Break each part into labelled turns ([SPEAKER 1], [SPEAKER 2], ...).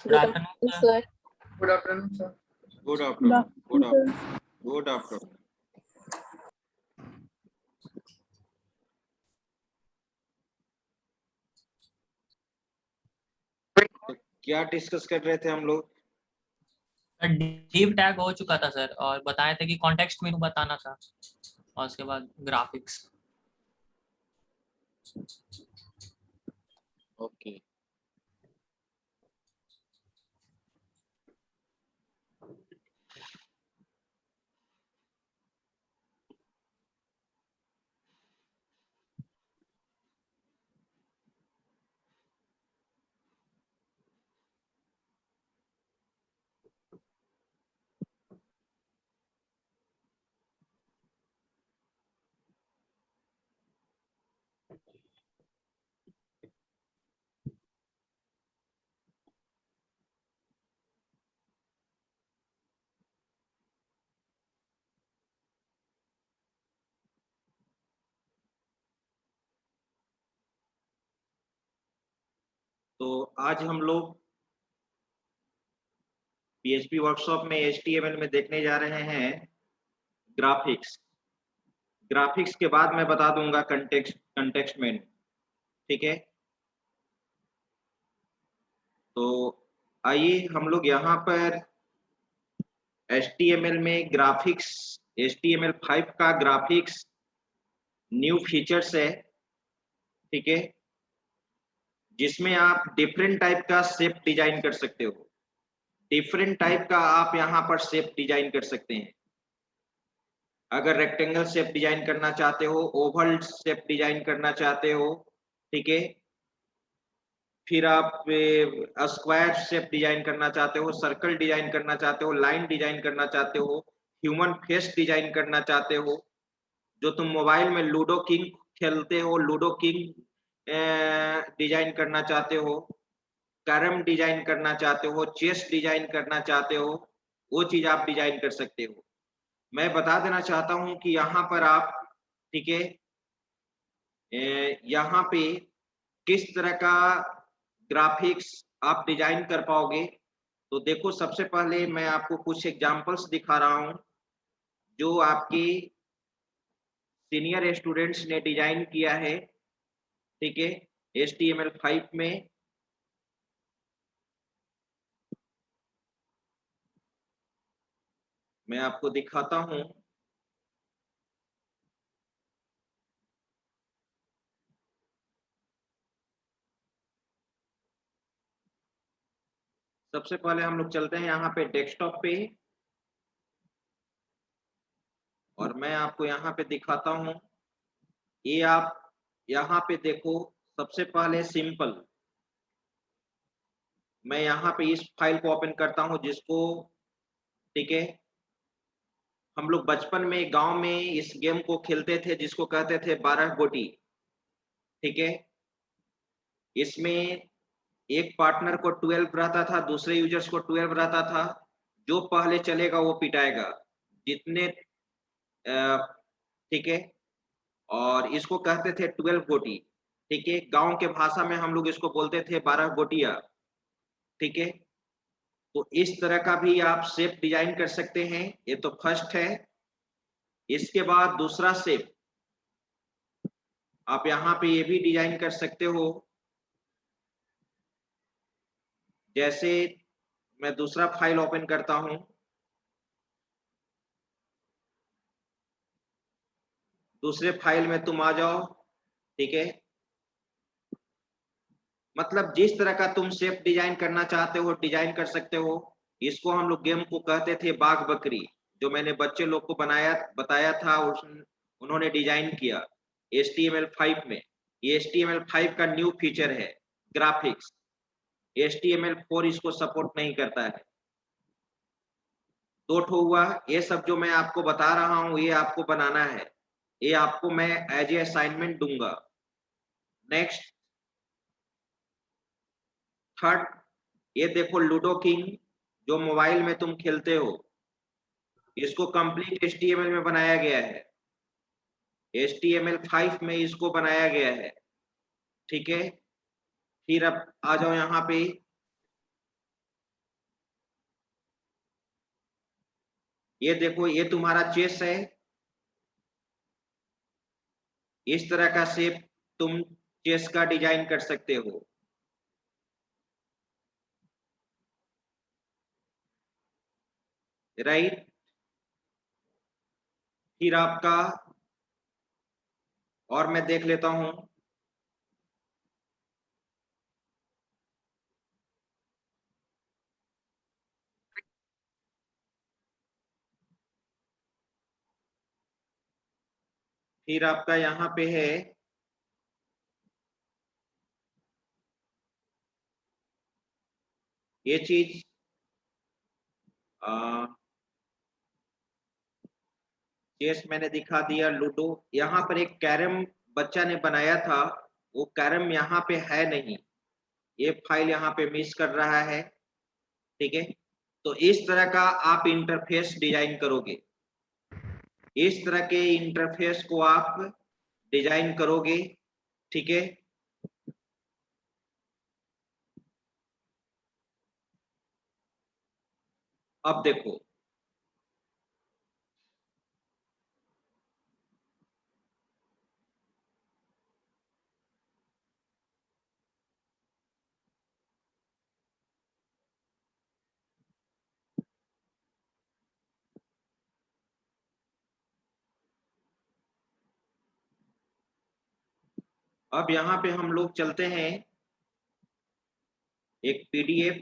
[SPEAKER 1] Good afternoon, sir.
[SPEAKER 2] Good afternoon, sir.
[SPEAKER 3] Good afternoon. Good afternoon. Good afternoon. तो क्या discuss कर रहे थे हम लोग?
[SPEAKER 1] डीप टैग हो चुका था सर, और बताए थे कि कॉन्टेक्स्ट मेनू बताना था, और उसके बाद ग्राफिक्स।
[SPEAKER 3] ओके। तो आज हम लोग PHP वर्कशॉप में HTML में देखने जा रहे हैं ग्राफिक्स। ग्राफिक्स के बाद मैं बता दूंगा कंटेक्स्ट मेनू, ठीक है। तो आइए हम लोग यहाँ पर HTML में ग्राफिक्स, HTML5 का ग्राफिक्स न्यू फीचर्स है, ठीक है, जिसमें आप डिफरेंट टाइप का शेप डिजाइन कर सकते हो। डिफरेंट टाइप का आप यहाँ पर शेप डिजाइन कर सकते हैं। अगर रेक्टेंगल शेप डिजाइन करना चाहते हो, ओवल शेप डिजाइन करना चाहते हो, ठीक है, फिर आप स्क्वायर शेप डिजाइन करना चाहते हो, सर्कल डिजाइन करना चाहते हो, लाइन डिजाइन करना चाहते हो, ह्यूमन फेस डिजाइन करना चाहते हो, जो तुम मोबाइल में लूडो किंग खेलते हो, लूडो किंग डिजाइन करना चाहते हो, कैरम डिजाइन करना चाहते हो, चेस डिजाइन करना चाहते हो, वो चीज आप डिजाइन कर सकते हो। मैं बता देना चाहता हूं कि यहाँ पर आप, ठीक है, यहाँ पे किस तरह का ग्राफिक्स आप डिजाइन कर पाओगे। तो देखो, सबसे पहले मैं आपको कुछ एग्जांपल्स दिखा रहा हूं जो आपके सीनियर स्टूडेंट्स ने डिजाइन किया है, ठीक है, HTML5 में। मैं आपको दिखाता हूं। सबसे पहले हम लोग चलते हैं यहाँ पे डेस्कटॉप पे, और मैं आपको यहाँ पे दिखाता हूँ। ये आप यहाँ पे देखो, सबसे पहले सिंपल, मैं यहाँ पे इस फाइल को ओपन करता हूँ जिसको, ठीक है, हम लोग बचपन में गांव में इस गेम को खेलते थे जिसको कहते थे 12 गोटी, ठीक है। इसमें एक पार्टनर को 12 रहता था, दूसरे यूजर्स को 12 रहता था। जो पहले चलेगा वो पिटाएगा, जितने, ठीक है, और इसको कहते थे 12 गोटी, ठीक है। गांव के भाषा में हम लोग इसको बोलते थे 12 गोटिया, ठीक है। तो इस तरह का भी आप शेप डिजाइन कर सकते हैं। ये तो फर्स्ट है। इसके बाद दूसरा शेप आप यहाँ पे ये भी डिजाइन कर सकते हो। जैसे मैं दूसरा फाइल ओपन करता हूं, दूसरे फाइल में तुम आ जाओ, ठीक है। मतलब जिस तरह का तुम शेप डिजाइन करना चाहते हो डिजाइन कर सकते हो। इसको हम लोग गेम को कहते थे बाघ बकरी, जो मैंने बच्चे लोग को बताया था, उन्होंने डिजाइन किया HTML5 में। ये HTML5 का न्यू फीचर है ग्राफिक्स। HTML4 इसको सपोर्ट नहीं करता है। दो ठो हुआ। ये सब जो मैं आपको बता रहा हूं ये आपको बनाना है, ये आपको मैं एज ए असाइनमेंट दूंगा। नेक्स्ट, थर्ड, ये देखो लूडो किंग, जो मोबाइल में तुम खेलते हो, इसको कंप्लीट HTML में बनाया गया है। HTML5 में इसको बनाया गया है, ठीक है। फिर अब आ जाओ यहाँ पे, ये देखो, ये तुम्हारा चेस है, इस तरह का शेप तुम चेस का डिजाइन कर सकते हो। राइट, फिर आपका, और मैं देख लेता हूं, फिर आपका यहाँ पे है ये चीज, चेस मैंने दिखा दिया, लूडो। यहाँ पर एक कैरम बच्चा ने बनाया था, वो कैरम यहाँ पे है नहीं, ये फाइल यहाँ पे मिस कर रहा है। ठीक है, तो इस तरह का आप इंटरफेस डिजाइन करोगे, इस तरह के इंटरफेस को आप डिजाइन करोगे। ठीक है, अब देखो, अब यहाँ पे हम लोग चलते हैं एक पीडीएफ,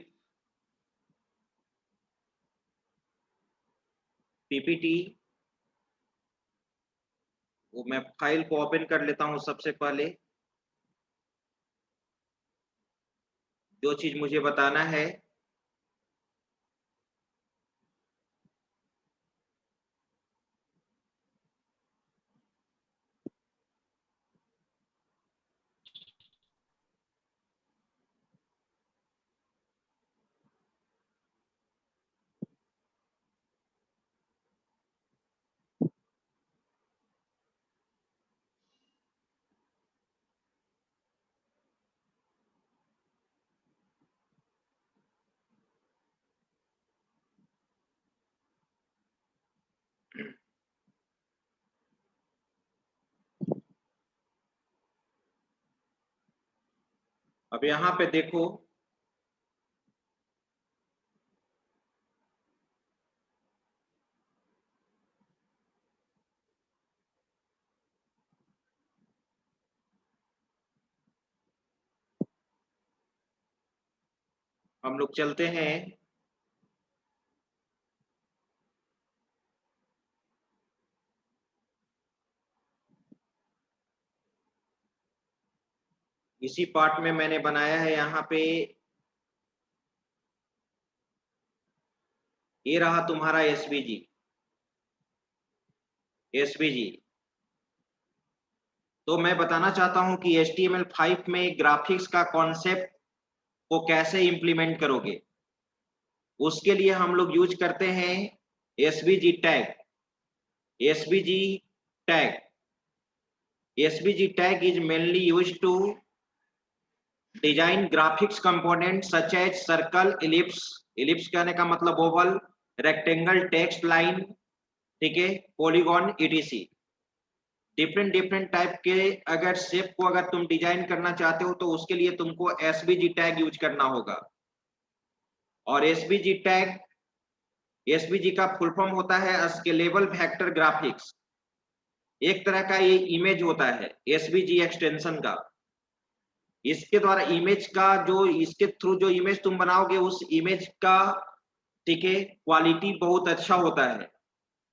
[SPEAKER 3] पीपीटी, वो मैं फाइल को ओपन कर लेता हूं। सबसे पहले जो चीज मुझे बताना है, अब यहाँ पे देखो, हम लोग चलते हैं इसी पार्ट में। मैंने बनाया है यहाँ पे, ये रहा तुम्हारा एसवीजी, एसवीजी। तो मैं बताना चाहता हूं कि HTML5 में ग्राफिक्स का कॉन्सेप्ट को कैसे इंप्लीमेंट करोगे। उसके लिए हम लोग यूज करते हैं SVG tag. SVG tag, SVG tag is mainly used to design graphics component such as circle, ellipse, ellipse कहने का मतलब ओवल, रेक्टेंगल, टेक्स्ट लाइन, ठीक है, polygon, ETC. Different different type के अगर शेप को अगर तुम डिजाइन करना चाहते हो तो उसके लिए तुमको एसवीजी टैग यूज करना होगा। और एसवीजी टैग, एसवीजी का फुल फॉर्म होता है स्केलेबल वेक्टर ग्राफिक्स। एक तरह का ये इमेज होता है एसवीजी एक्सटेंशन का। इसके द्वारा इमेज का जो, इसके थ्रू जो इमेज तुम बनाओगे उस इमेज का, ठीक है, क्वालिटी बहुत अच्छा होता है।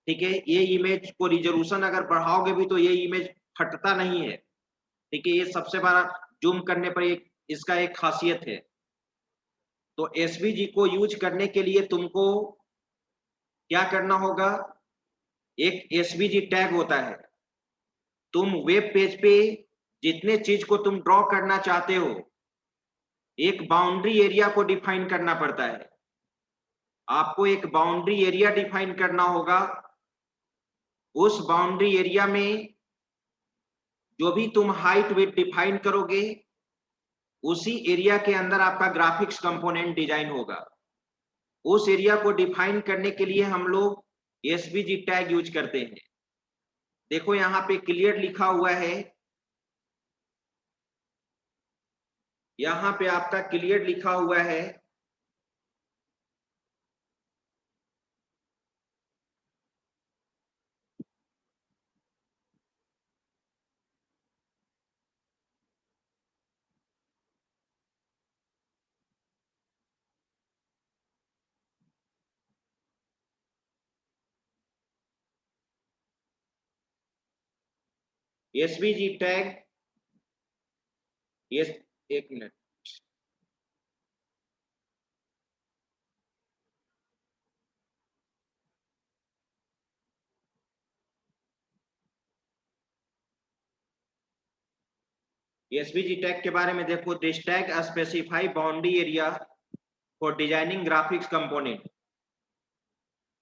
[SPEAKER 3] ठीक है, ये इमेज को रिजोल्यूशन अगर बढ़ाओगे भी तो ये इमेज फटता नहीं है। ठीक है, ये सबसे बड़ा जूम करने पर एक इसका एक खासियत है। तो एसवीजी को यूज करने के लिए तुमको क्या करना होगा, एक एसवीजी टैग होता है। तुम वेब पेज पे जितने चीज को तुम ड्रॉ करना चाहते हो, एक बाउंड्री एरिया को डिफाइन करना पड़ता है। आपको एक बाउंड्री एरिया डिफाइन करना होगा। उस बाउंड्री एरिया में जो भी तुम हाइट विड्थ डिफाइन करोगे, उसी एरिया के अंदर आपका ग्राफिक्स कंपोनेंट डिजाइन होगा। उस एरिया को डिफाइन करने के लिए हम लोग एसवीजी टैग यूज करते हैं। देखो यहाँ पे क्लियर लिखा हुआ है, यहाँ पे आपका क्लियर लिखा हुआ है एसवीजी टैग, ये एक मिनट, एसवीजी टैग के बारे में देखो, this tag specify boundary area for designing graphics component.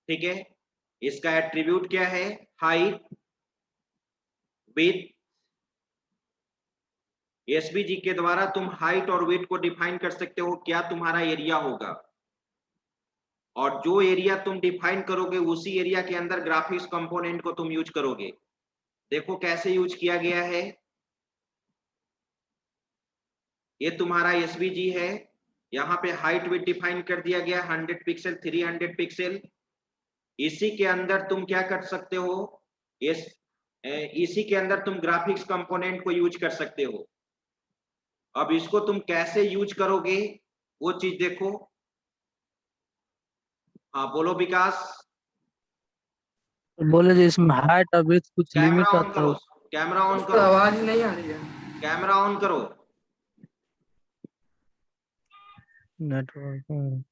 [SPEAKER 3] ठीक है, इसका एट्रीब्यूट क्या है, हाइट, विड्थ। एसवीजी के द्वारा तुम हाइट और विड्थ को डिफाइन कर सकते हो, क्या तुम्हारा एरिया होगा, और जो एरिया तुम डिफाइन करोगे उसी एरिया के अंदर ग्राफिक्स कंपोनेंट को तुम यूज करोगे। देखो कैसे यूज किया गया है, ये तुम्हारा एसवीजी है, यहाँ पे हाइट विड्थ डिफाइन कर दिया गया 100 पिक्सल 300 पिक्सल। इसी के अंदर तुम क्या कर सकते हो, इसी के अंदर तुम ग्राफिक्स कंपोनेंट को यूज कर सकते हो। अब इसको तुम कैसे यूज करोगे वो चीज देखो। हाँ बोलो विकास।
[SPEAKER 2] बोले जो इसमें हाइट और विड्थ कुछ
[SPEAKER 3] कैमरा
[SPEAKER 2] लिमिट
[SPEAKER 3] ऑन
[SPEAKER 2] आता
[SPEAKER 3] करो,
[SPEAKER 2] हो।
[SPEAKER 3] कैमरा ऑन करो,
[SPEAKER 4] आवाज नहीं आ रही है।
[SPEAKER 3] कैमरा ऑन करो।
[SPEAKER 2] नेटवर्क।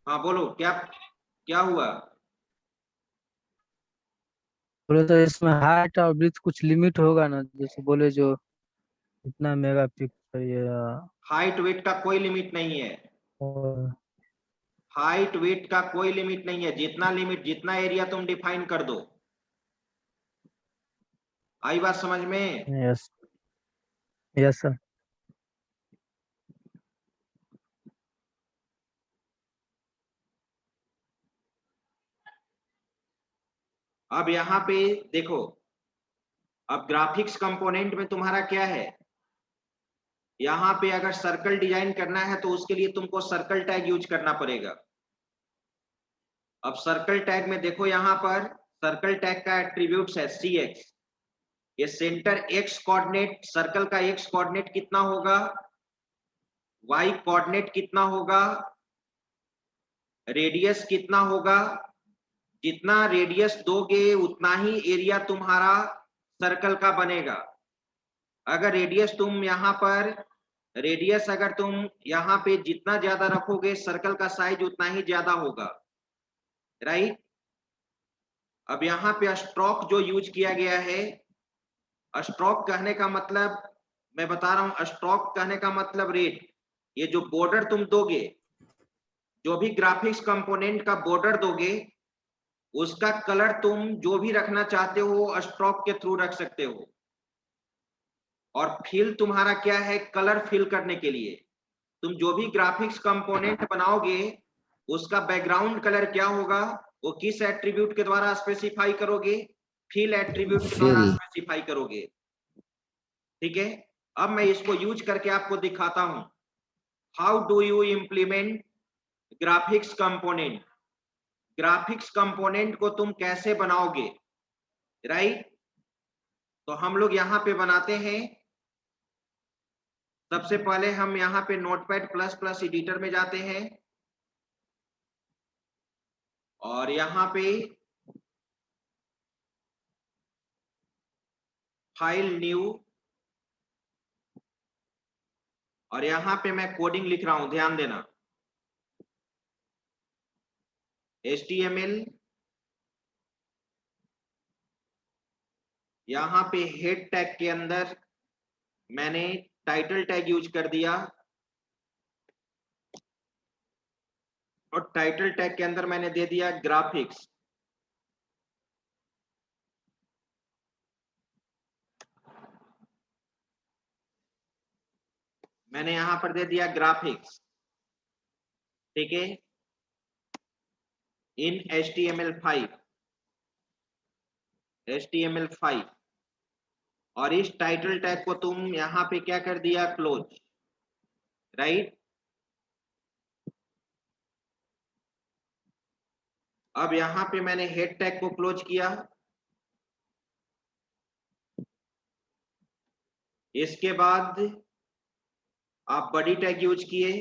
[SPEAKER 3] हाँ बोलो, क्या क्या हुआ।
[SPEAKER 2] बोले तो इसमें हाइट और विड्थ कुछ लिमिट होगा ना, जैसे बोले जो इतना मेगा पिक्सल ये
[SPEAKER 3] हाइट वेट का कोई लिमिट नहीं है,
[SPEAKER 2] और
[SPEAKER 3] हाइट वेट का कोई लिमिट नहीं है, जितना लिमिट जितना एरिया तुम डिफाइन कर दो। आई बात समझ में।
[SPEAKER 2] Yes yes sir.
[SPEAKER 3] अब यहाँ पे देखो, अब ग्राफिक्स कंपोनेंट में तुम्हारा क्या है, यहाँ पे अगर सर्कल डिजाइन करना है तो उसके लिए तुमको सर्कल टैग यूज करना पड़ेगा। अब सर्कल टैग में देखो, यहाँ पर सर्कल टैग का एट्रीब्यूट्स है cx। ये सेंटर x कोऑर्डिनेट, सर्कल का x कोऑर्डिनेट कितना होगा, y कोऑर्डिनेट कितना होगा, रेडियस कितना होगा। जितना रेडियस दोगे उतना ही एरिया तुम्हारा सर्कल का बनेगा। अगर रेडियस तुम यहाँ पर, रेडियस अगर तुम यहाँ पे जितना ज्यादा रखोगे सर्कल का साइज उतना ही ज्यादा होगा, राइट। अब यहाँ पे स्ट्रोक जो यूज किया गया है, स्ट्रोक कहने का मतलब, मैं बता रहा हूं, स्ट्रोक कहने का मतलब रेड। ये जो बॉर्डर तुम दोगे, जो भी ग्राफिक्स कंपोनेंट का बॉर्डर दोगे, उसका कलर तुम जो भी रखना चाहते हो स्ट्रोक के थ्रू रख सकते हो। और फिल तुम्हारा क्या है, कलर फिल करने के लिए तुम जो भी ग्राफिक्स कंपोनेंट बनाओगे उसका बैकग्राउंड कलर क्या होगा, वो किस एट्रीब्यूट के द्वारा स्पेसिफाई करोगे, फिल एट्रीब्यूट के द्वारा स्पेसिफाई करोगे। ठीक है, अब मैं इसको यूज करके आपको दिखाता हूं, how do you implement graphics component. Graphics component को तुम कैसे बनाओगे, राइट। तो हम लोग यहाँ पे बनाते हैं, सबसे पहले हम यहाँ पे नोटपैड प्लस प्लस एडिटर में जाते हैं और यहाँ पे फाइल न्यू, और यहाँ पे मैं कोडिंग लिख रहा हूं, ध्यान देना। HTML, यहाँ पे हेड टैग के अंदर मैंने टाइटल टैग यूज कर दिया, और टाइटल टैग के अंदर मैंने दे दिया ग्राफिक्स। मैंने यहां पर दे दिया ग्राफिक्स, ठीक है। इन HTML5 और इस टाइटल टैग को तुम यहां पे क्या कर दिया, क्लोज, राइट। अब यहां पे मैंने हेड टैग को क्लोज किया। इसके बाद आप बॉडी टैग यूज किए,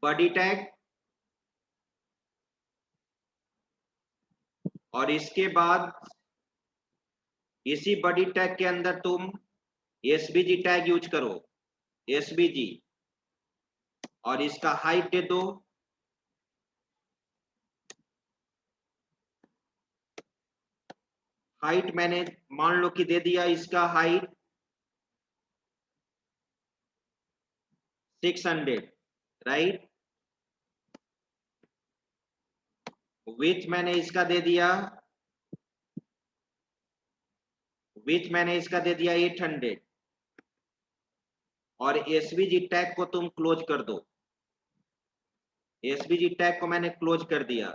[SPEAKER 3] बॉडी टैग, और इसके बाद इसी बॉडी टैग के अंदर तुम SVG टैग यूज करो, SVG, और इसका हाइट दे दो, हाइट मैंने मान लो कि दे दिया, इसका हाइट 600, राइट। विड्थ मैंने इसका दे दिया, विड्थ मैंने इसका दे दिया 800, और SVG टैग को तुम क्लोज कर दो। SVG टैग को मैंने क्लोज कर दिया।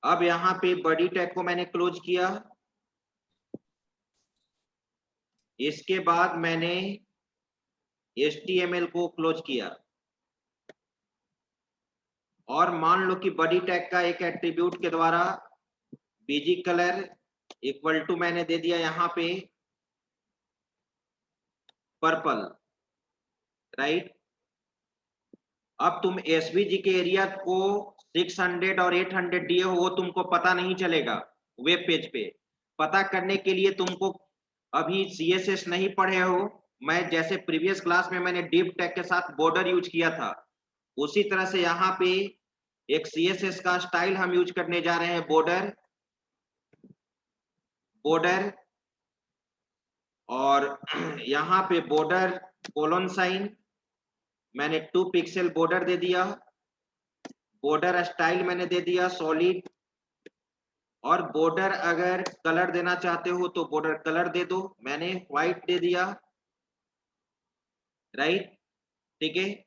[SPEAKER 3] अब यहां पे बॉडी टैग को मैंने क्लोज किया। इसके बाद मैंने HTML को क्लोज किया, और मान लो कि बॉडी टैग का एक एट्रीब्यूट के द्वारा BG कलर इक्वल टू मैंने दे दिया यहां पे पर्पल, राइट। अब तुम SVG के एरिया को 600 और 800 दिए हो, वो तुमको पता नहीं चलेगा वेब पेज पे। पता करने के लिए तुमको अभी CSS नहीं पढ़े हो, मैं जैसे प्रीवियस क्लास में मैंने div टैग के साथ बॉर्डर यूज किया था, उसी तरह से यहाँ पे एक CSS का स्टाइल हम यूज करने जा रहे हैं, बॉर्डर, बॉर्डर, और यहाँ पे बॉर्डर कोलन साइन, मैंने 2 पिक्सल बॉर्डर दे दिया, बॉर्डर स्टाइल मैंने दे दिया सॉलिड, और बॉर्डर अगर कलर देना चाहते हो तो बॉर्डर कलर दे दो, मैंने व्हाइट दे दिया, राइट, ठीक है।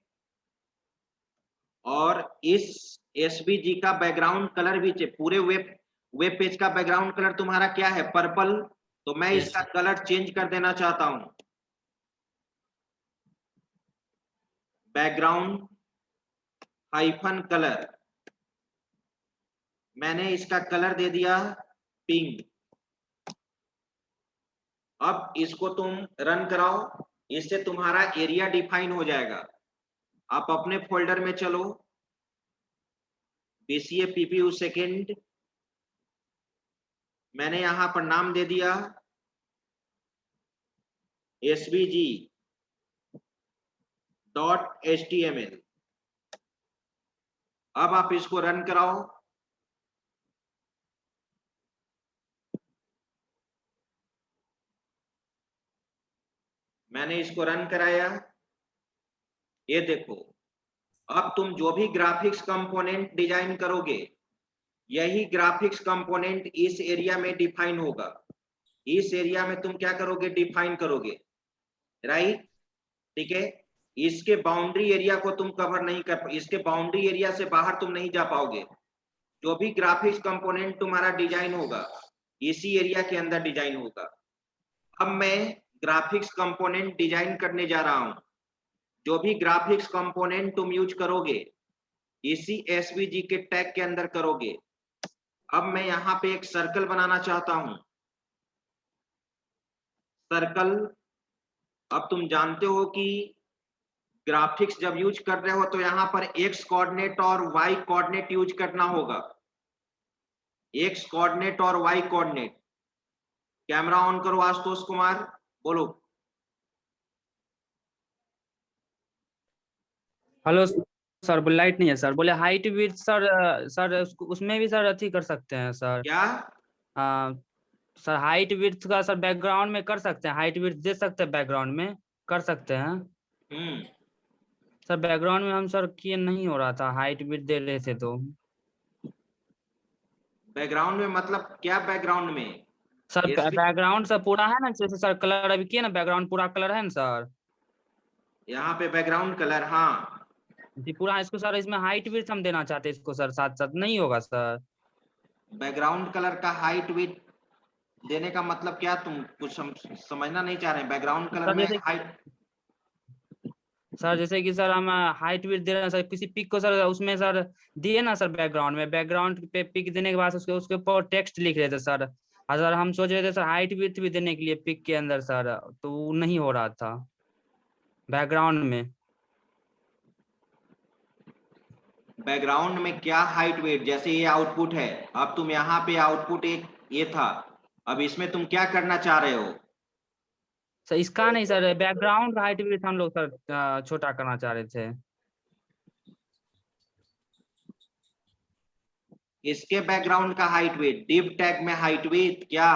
[SPEAKER 3] और इस SVG का बैकग्राउंड कलर भी पूरे वेब पेज का बैकग्राउंड कलर तुम्हारा क्या है, पर्पल, तो मैं इसका कलर चेंज कर देना चाहता हूं, बैकग्राउंड हाइफन कलर, मैंने इसका कलर दे दिया पिंक। अब इसको तुम रन कराओ, इससे तुम्हारा एरिया डिफाइन हो जाएगा। आप अपने फोल्डर में चलो, BCA PPU सेकेंड, मैंने यहां पर नाम दे दिया svg.html। अब आप इसको रन कराओ, मैंने इसको रन कराया, ये देखो, अब तुम जो भी ग्राफिक्स कंपोनेंट डिजाइन करोगे, यही ग्राफिक्स कंपोनेंट इस एरिया में डिफाइन होगा। इस एरिया में तुम क्या करोगे, डिफाइन करोगे, राइट, ठीक है। इसके बाउंड्री एरिया को तुम कवर नहीं कर, इसके बाउंड्री एरिया से बाहर तुम नहीं जा पाओगे। जो भी ग्राफिक्स कंपोनेंट तुम्हारा डिजाइन होगा, इसी एरिया के अंदर डिजाइन होगा। अब मैं ग्राफिक्स कंपोनेंट डिजाइन करने जा रहा हूं। जो भी ग्राफिक्स कंपोनेंट तुम यूज करोगे, इसी SVG के टैग के अंदर करोगे। अब मैं यहाँ पे एक सर्कल बनाना चाहता हूं, सर्कल। अब तुम जानते हो कि ग्राफिक्स जब यूज कर रहे हो तो यहाँ पर X कोऑर्डिनेट और Y कोऑर्डिनेट यूज करना होगा, X कोऑर्डिनेट और Y कोऑर्डिनेट। कैमरा ऑन करो आशुतोष कुमार, बोलो।
[SPEAKER 4] हेलो सर, बोले लाइट नहीं है सर, बोले हाइट विड्थ सर, सर उसमें भी सर अथी कर सकते हैं सर,
[SPEAKER 3] क्या
[SPEAKER 4] सर हाइट विड्थ का सर बैकग्राउंड में कर सकते हैं, हाइट विड्थ दे सकते हैं, बैकग्राउंड में कर सकते हैं। सर बैकग्राउंड में हम सर किए नहीं हो रहा था, हाइट विड्थ दे रहे थे तो।
[SPEAKER 3] बैकग्राउंड में मतलब क्या, बैकग्राउंड में
[SPEAKER 4] सर बैकग्राउंड सर पूरा है ना, जैसे सर कलर अभी किए ना, बैकग्राउंड पूरा कलर है ना सर।
[SPEAKER 3] यहाँ पे बैकग्राउंड कलर, हाँ
[SPEAKER 4] जी पूरा इसको सर, इसमें हाइट विड्थ हम देना चाहते हैं इसको सर, साथ साथ नहीं होगा सर?
[SPEAKER 3] बैकग्राउंड कलर का हाइट विड्थ देने का मतलब क्या, तुम कुछ समझना नहीं चाह रहे हैं? बैकग्राउंड कलर
[SPEAKER 4] सर
[SPEAKER 3] में
[SPEAKER 4] जैसे
[SPEAKER 3] हाइट,
[SPEAKER 4] सर जैसे कि सर हम हाइट विड्थ दे रहे हैं सर किसी पिक को सर, उसमें सर दिए ना सर बैकग्राउंड में, बैकग्राउंड पे पिक देने के बाद उसके उसके ऊपर टेक्स्ट लिख रहे थे सर, और सर हम सोच रहे थे सर हाइट विड्थ भी देने के लिए पिक के अंदर सर, तो वो नहीं हो रहा था बैकग्राउंड में।
[SPEAKER 3] बैकग्राउंड में क्या हाइट वेट? जैसे ये आउटपुट है, अब तुम यहाँ पे आउटपुट एक ये था, अब इसमें तुम क्या करना चाह रहे हो?
[SPEAKER 4] सर इसका नहीं सर, बैकग्राउंड हाइट विड्थ हम लोग सर छोटा करना चाह रहे थे।
[SPEAKER 3] इसके बैकग्राउंड का हाइट वेट, डिव टैग में हाइट वेट क्या?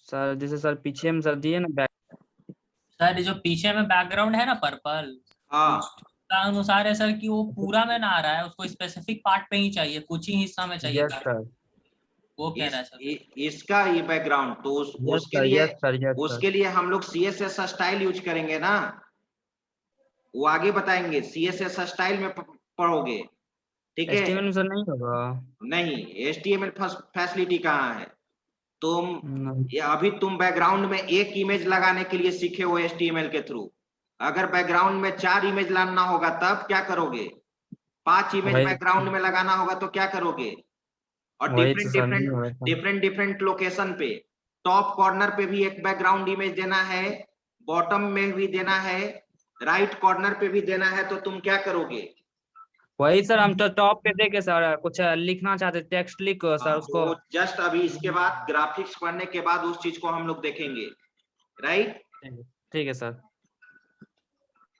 [SPEAKER 4] सर जैसे सर पीछे में सर दिए ना बैक,
[SPEAKER 1] सर जो पीछे में बैकग्राउंड है ना पर्पल,
[SPEAKER 3] हाँ
[SPEAKER 1] उसका अनुसार है सर कि वो पूरा में ना आ रहा है, उसको स्पेसिफिक पार्ट पे ही चाहिए, कुछ ही हिस्सा में चाहिए
[SPEAKER 4] यस
[SPEAKER 1] बैकग्राउंड,
[SPEAKER 4] सर,
[SPEAKER 1] वो कह रहा है सर।
[SPEAKER 3] इसका ये बैकग्राउंड तो
[SPEAKER 4] यस
[SPEAKER 3] उसके
[SPEAKER 4] सर,
[SPEAKER 3] लिए,
[SPEAKER 4] यस सर, यस सर।
[SPEAKER 3] उसके लिए हम लोग CSS स्टाइल यूज करेंगे ना, वो आगे बताएंगे। CSS स्टाइल में पढ़ोगे, ठीक है?
[SPEAKER 4] HTML में सर नहीं होगा?
[SPEAKER 3] नहीं, HTML फैसिलिटी कहाँ है? तुम
[SPEAKER 4] नहीं।
[SPEAKER 3] अभी तुम बैकग्राउंड में एक इमेज लगाने के लिए सीखे हो HTML के थ्रू, अगर बैकग्राउंड में 4 इमेज लाना होगा तब क्या करोगे? 5 इमेज
[SPEAKER 4] वही
[SPEAKER 3] बैकग्राउंड में लगाना होगा तो क्या करोगे? और
[SPEAKER 4] वही तो सर नहीं हो रहा था।
[SPEAKER 3] डिफरेंट लोकेशन पे, टॉप कॉर्नर पे भी एक बैकग्राउंड इमेज देना है, बॉटम में भी देना है, राइट कॉर्नर पे भी देना है, तो तुम क्या करोगे?
[SPEAKER 4] वही सर, हम तो टॉप पे देके सर कुछ लिखना चाहते, टेक्स्ट लिख सर उसको।
[SPEAKER 3] तो जस्ट अभी इसके बाद ग्राफिक्स पढ़ने के बाद उस चीज को हम लोग देखेंगे, राइट?
[SPEAKER 4] ठीक है सर।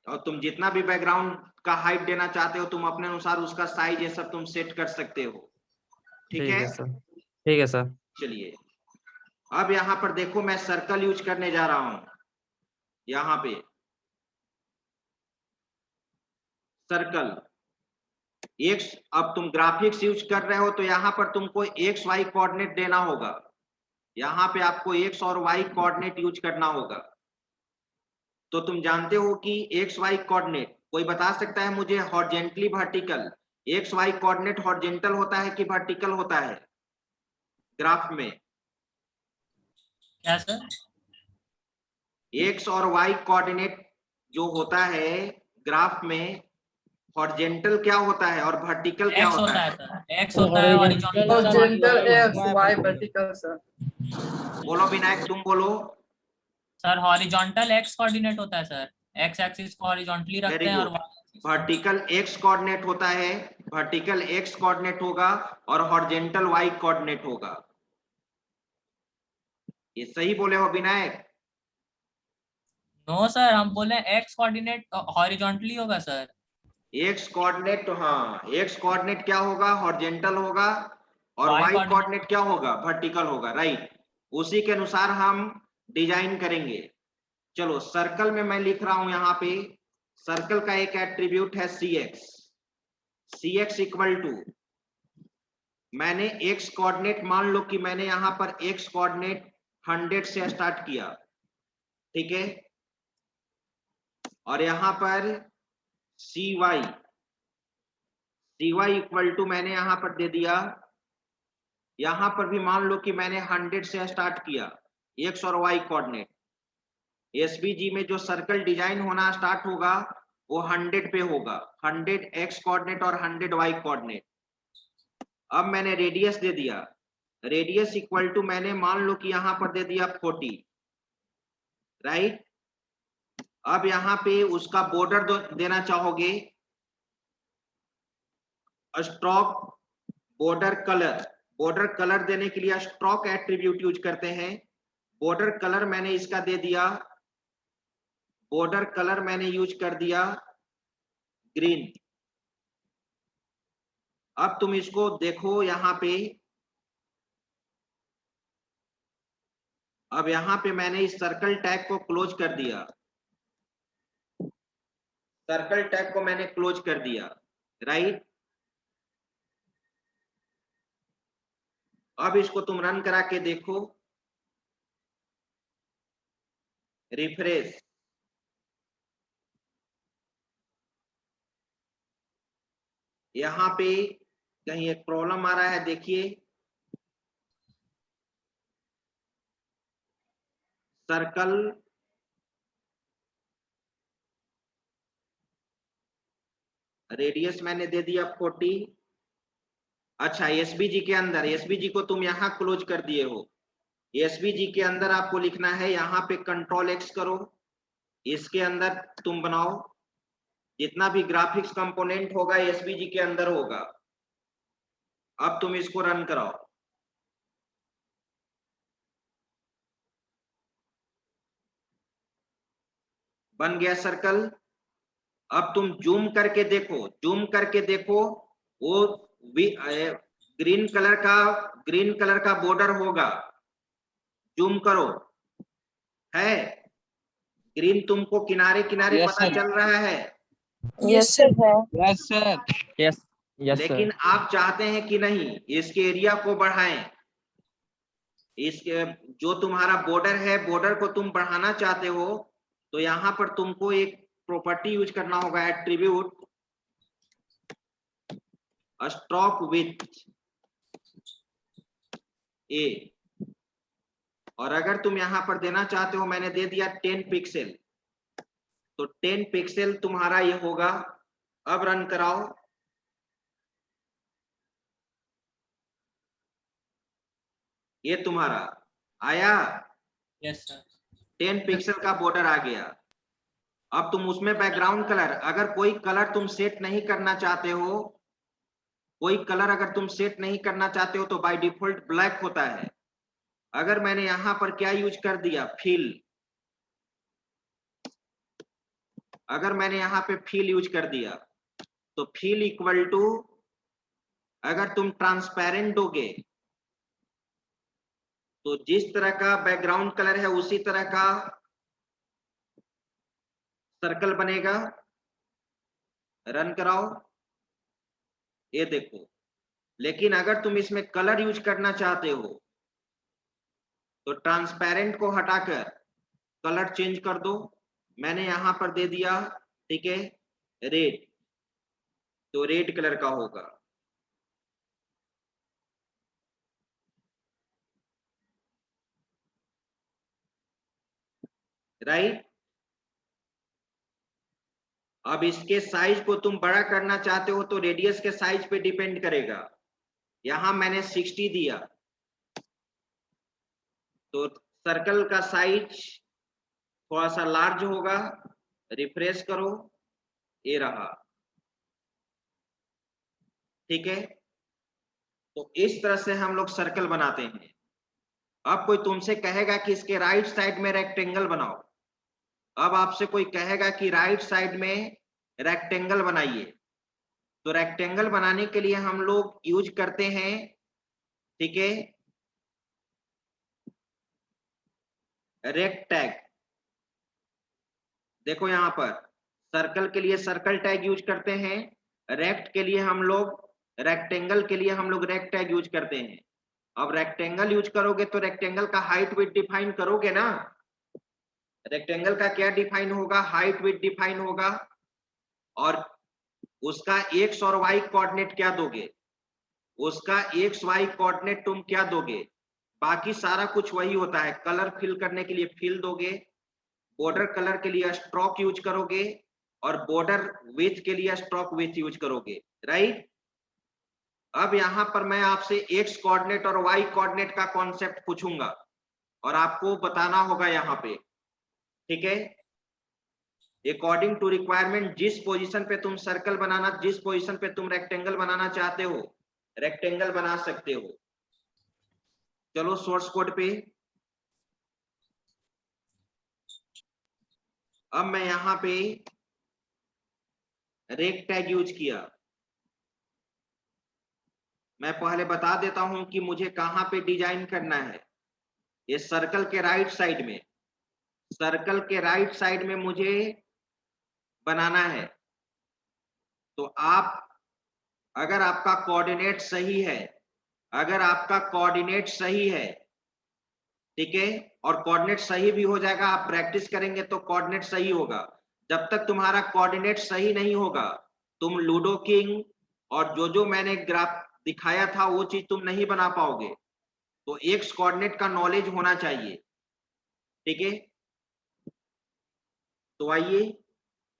[SPEAKER 3] और तुम जितना भी बैकग्राउंड का हाइट देना चाहते हो, तुम अपने अनुसार उसका साइज ये सब तुम सेट कर सकते हो, ठीक है?
[SPEAKER 4] सर, ठीक है सर।
[SPEAKER 3] चलिए, अब यहाँ पर देखो, मैं सर्कल यूज करने जा रहा हूं। यहाँ पे सर्कल एक्स, अब तुम ग्राफिक्स यूज कर रहे हो तो यहाँ पर तुमको एक्स वाई कोऑर्डिनेट देना होगा, यहाँ पे आपको एक्स और वाई कोऑर्डिनेट यूज करना होगा। तो तुम जानते हो कि एक्स वाई कोऑर्डिनेट, कोई बता सकता है मुझे horizontally vertical X Y coordinate horizontal होता है कि वर्टिकल होता है ग्राफ में?
[SPEAKER 1] क्या सर?
[SPEAKER 3] एक्स और वाई कोऑर्डिनेट जो होता है ग्राफ में, हॉरिजॉन्टल क्या होता है और वर्टिकल क्या
[SPEAKER 1] एक्स
[SPEAKER 3] होता
[SPEAKER 1] होता
[SPEAKER 3] है?
[SPEAKER 1] है सर, एक्स होता है horizontal,
[SPEAKER 5] horizontal X Y vertical sir.
[SPEAKER 3] बोलो विनायक, तुम बोलो।
[SPEAKER 1] सर हॉरिजॉन्टल एक्स कोऑर्डिनेट होता है सर, एक्स एक्सिस को हॉरिजॉन्टली
[SPEAKER 3] वेरी
[SPEAKER 1] रखते हैं और
[SPEAKER 3] गुड। वर्टिकल एक्स कोऑर्डिनेट होता है, वर्टिकल एक्स कोऑर्डिनेट होगा और हॉरिजॉन्टल वाई कोऑर्डिनेट होगा। ये सही बोले हो विनायक?
[SPEAKER 1] नो सर, हम बोले एक्स कोऑर्डिनेट हॉरिजॉन्टली होगा सर।
[SPEAKER 3] एक्स कोऑर्डिनेट, हाँ एक्स कोऑर्डिनेट क्या होगा? हॉरिजॉन्टल होगा, और
[SPEAKER 1] वाई
[SPEAKER 3] वाई
[SPEAKER 1] कोऑर्डिनेट
[SPEAKER 3] कोऑर्डिनेट क्या होगा? वर्टिकल होगा, राइट? उसी के अनुसार हम डिजाइन करेंगे। चलो, सर्कल में मैं लिख रहा हूं यहाँ पे, सर्कल का एक एट्रीब्यूट है CX, CX इक्वल टू, मैंने एक्स कोऑर्डिनेट, मान लो कि मैंने यहाँ पर एक्स कोऑर्डिनेट 100 से स्टार्ट किया, ठीक है? और यहाँ पर CY इक्वल टू मैंने यहाँ पर दे दिया, यहाँ पर भी मान लो कि मैंने 100 से स्टार्ट किया, एक्स और वाई कोऑर्डिनेट। SVG में जो सर्कल डिजाइन होना स्टार्ट होगा वो 100 पे होगा, 100 एक्स कोऑर्डिनेट और 100 वाई कोऑर्डिनेट। अब मैंने रेडियस दे दिया, रेडियस इक्वल टू मैंने मान लो कि यहाँ पर दे दिया 40, राइट? अब यहाँ पे उसका बॉर्डर देना चाहोगे, stroke border colour, border colour देने के लिए स्ट्रोक एट्रीब्यूट यूज करते हैं। बॉर्डर कलर मैंने इसका दे दिया, बॉर्डर कलर मैंने यूज कर दिया ग्रीन। अब तुम इसको देखो यहाँ पे, अब यहाँ पे मैंने इस सर्कल टैग को क्लोज कर दिया, सर्कल टैग को मैंने क्लोज कर दिया, राइट? अब इसको तुम रन करा के देखो, रिफ्रेश, यहाँ पे कहीं एक प्रॉब्लम आ रहा है, देखिए सर्कल रेडियस मैंने दे दिया 40। अच्छा एसबीजी के अंदर, एसबीजी को तुम यहाँ क्लोज कर दिए हो, एसबीजी के अंदर आपको लिखना है, यहाँ पे कंट्रोल एक्स करो, इसके अंदर तुम बनाओ, जितना भी ग्राफिक्स कंपोनेंट होगा एसबीजी के अंदर होगा। अब तुम इसको रन कराओ, बन गया सर्कल। अब तुम जूम करके देखो, जूम करके देखो, वो ग्रीन कलर का बॉर्डर होगा, जूम करो, है ग्रीन, तुमको किनारे किनारे
[SPEAKER 2] Yes,
[SPEAKER 3] पता
[SPEAKER 2] sir.
[SPEAKER 3] चल रहा है,
[SPEAKER 5] Yes, sir.
[SPEAKER 2] Yes sir. Yes yes sir.
[SPEAKER 3] लेकिन आप चाहते हैं कि नहीं इसके एरिया को बढ़ाएं, इसके जो तुम्हारा बॉर्डर है, बॉर्डर को तुम बढ़ाना चाहते हो, तो यहाँ पर तुमको एक प्रॉपर्टी यूज करना होगा, एट्रीब्यूट स्ट्रोक विड्थ ए, और अगर तुम यहाँ पर देना चाहते हो, मैंने दे दिया 10 पिक्सल, तो 10 पिक्सल तुम्हारा ये होगा। अब रन कराओ, ये तुम्हारा आया,
[SPEAKER 1] यस सर।
[SPEAKER 3] 10 पिक्सल का बॉर्डर आ गया। अब तुम उसमें बैकग्राउंड कलर, अगर कोई कलर तुम सेट नहीं करना चाहते हो, कोई कलर अगर तुम सेट नहीं करना चाहते हो, तो बाय डिफॉल्ट ब्लैक होता है। अगर मैंने यहां पर क्या यूज कर दिया, फिल, अगर मैंने यहाँ पे फिल यूज कर दिया, तो फिल इक्वल टू, अगर तुम ट्रांसपेरेंट दोगे तो जिस तरह का बैकग्राउंड कलर है उसी तरह का सर्कल बनेगा। रन कराओ, ये देखो। लेकिन अगर तुम इसमें कलर यूज करना चाहते हो, तो ट्रांसपेरेंट को हटाकर कलर चेंज कर दो। मैंने यहां पर दे दिया, ठीक है, रेड, तो रेड कलर का होगा। राइट। अब इसके साइज को तुम बड़ा करना चाहते हो, तो रेडियस के साइज पे डिपेंड करेगा। यहां मैंने 60 दिया, तो सर्कल का साइज थोड़ा सा लार्ज होगा। रिफ्रेश करो, ये रहा, ठीक है। तो इस तरह से हम लोग सर्कल बनाते हैं। अब कोई तुमसे कहेगा कि इसके राइट साइड में रेक्टेंगल बनाओ, अब आपसे कोई कहेगा कि राइट साइड में रेक्टेंगल बनाइए, तो रेक्टेंगल बनाने के लिए हम लोग यूज करते हैं, ठीक है, रेक्ट टैग। देखो यहां पर सर्कल के लिए सर्कल टैग यूज करते हैं, रेक्ट के लिए हम लोग, रेक्टेंगल के लिए हम लोग रेक्ट टैग यूज करते हैं। अब रेक्टेंगल यूज करोगे तो रेक्टेंगल का हाइट विड्थ डिफाइन करोगे ना, रेक्टेंगल का क्या डिफाइन होगा, हाइट विड्थ डिफाइन होगा, और उसका एक्स और वाई कोऑर्डिनेट क्या दोगे, उसका एक्स वाई कोऑर्डिनेट तुम क्या दोगे, बाकी सारा कुछ वही होता है। कलर फिल करने के लिए फिल दोगे, बॉर्डर कलर के लिए स्ट्रोक यूज करोगे, और बॉर्डर विड्थ के लिए स्ट्रोक विड्थ यूज करोगे, राइट। अब यहां पर मैं आपसे एक्स कोऑर्डिनेट और वाई कोऑर्डिनेट का कॉन्सेप्ट पूछूंगा, और आपको बताना होगा यहाँ पे, ठीक है। अकॉर्डिंग टू रिक्वायरमेंट, जिस पोजीशन पे तुम सर्कल बनाना, जिस पोजीशन पे तुम रेक्टेंगल बनाना चाहते हो, रेक्टेंगल बना सकते हो। चलो सोर्स कोड पे, अब मैं यहाँ पे रेक्ट टैग यूज किया। मैं पहले बता देता हूं कि मुझे कहां पे डिजाइन करना है। ये सर्कल के राइट साइड में, सर्कल के राइट साइड में मुझे बनाना है। तो आप, अगर आपका कोऑर्डिनेट सही है, अगर आपका कोऑर्डिनेट सही है, ठीक है, और कोऑर्डिनेट सही भी हो जाएगा, आप प्रैक्टिस करेंगे तो कोऑर्डिनेट सही होगा। जब तक तुम्हारा कोऑर्डिनेट सही नहीं होगा, तुम लूडो किंग, और जो मैंने ग्राफ दिखाया था वो चीज तुम नहीं बना पाओगे। तो एक्स कोऑर्डिनेट का नॉलेज होना चाहिए, ठीक है। तो आइए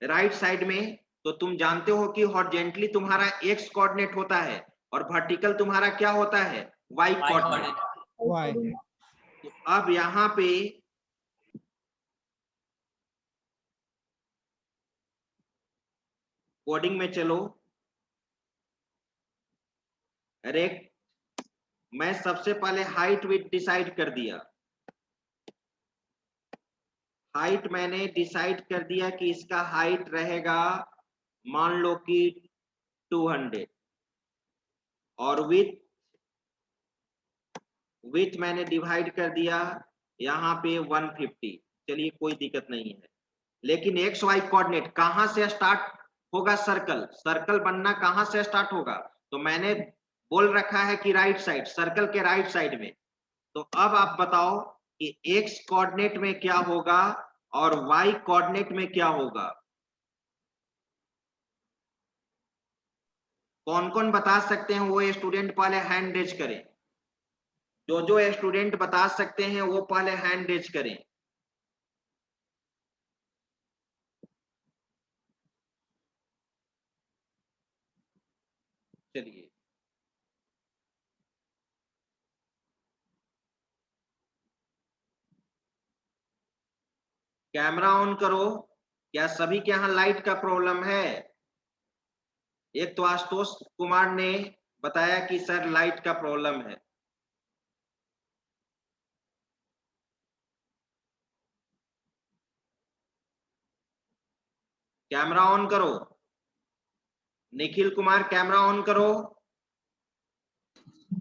[SPEAKER 3] राइट साइड में, तो तुम जानते हो कि हॉरिजॉन्टली तुम्हारा एक्स कोऑर्डिनेट होता है और वर्टिकल तुम्हारा क्या होता है, वाई कोऑर्डिनेट। तो अब यहाँ पे कोडिंग में चलो। अरे मैं सबसे पहले हाइट विड्थ डिसाइड कर दिया। हाइट मैंने डिसाइड कर दिया कि इसका हाइट रहेगा मान लो कि 200 और विथ मैंने डिवाइड कर दिया यहाँ पे 150। चलिए कोई दिक्कत नहीं है, लेकिन एक्स वाई कोऑर्डिनेट कहां से स्टार्ट होगा, सर्कल बनना कहां से स्टार्ट होगा, तो मैंने बोल रखा है कि राइट साइड, सर्कल के राइट साइड में। तो अब आप बताओ कि एक्स कोऑर्डिनेट में क्या होगा और वाई कोऑर्डिनेट में क्या होगा। कौन कौन बता सकते हैं वो स्टूडेंट पहले हैंड रेज करें। जो स्टूडेंट बता सकते हैं वो पहले हैंड रेज करें। चलिए कैमरा ऑन करो। क्या सभी के यहाँ लाइट का प्रॉब्लम है? एक तो आशुतोष कुमार ने बताया कि सर लाइट का प्रॉब्लम है। कैमरा ऑन करो। निखिल कुमार कैमरा ऑन करो।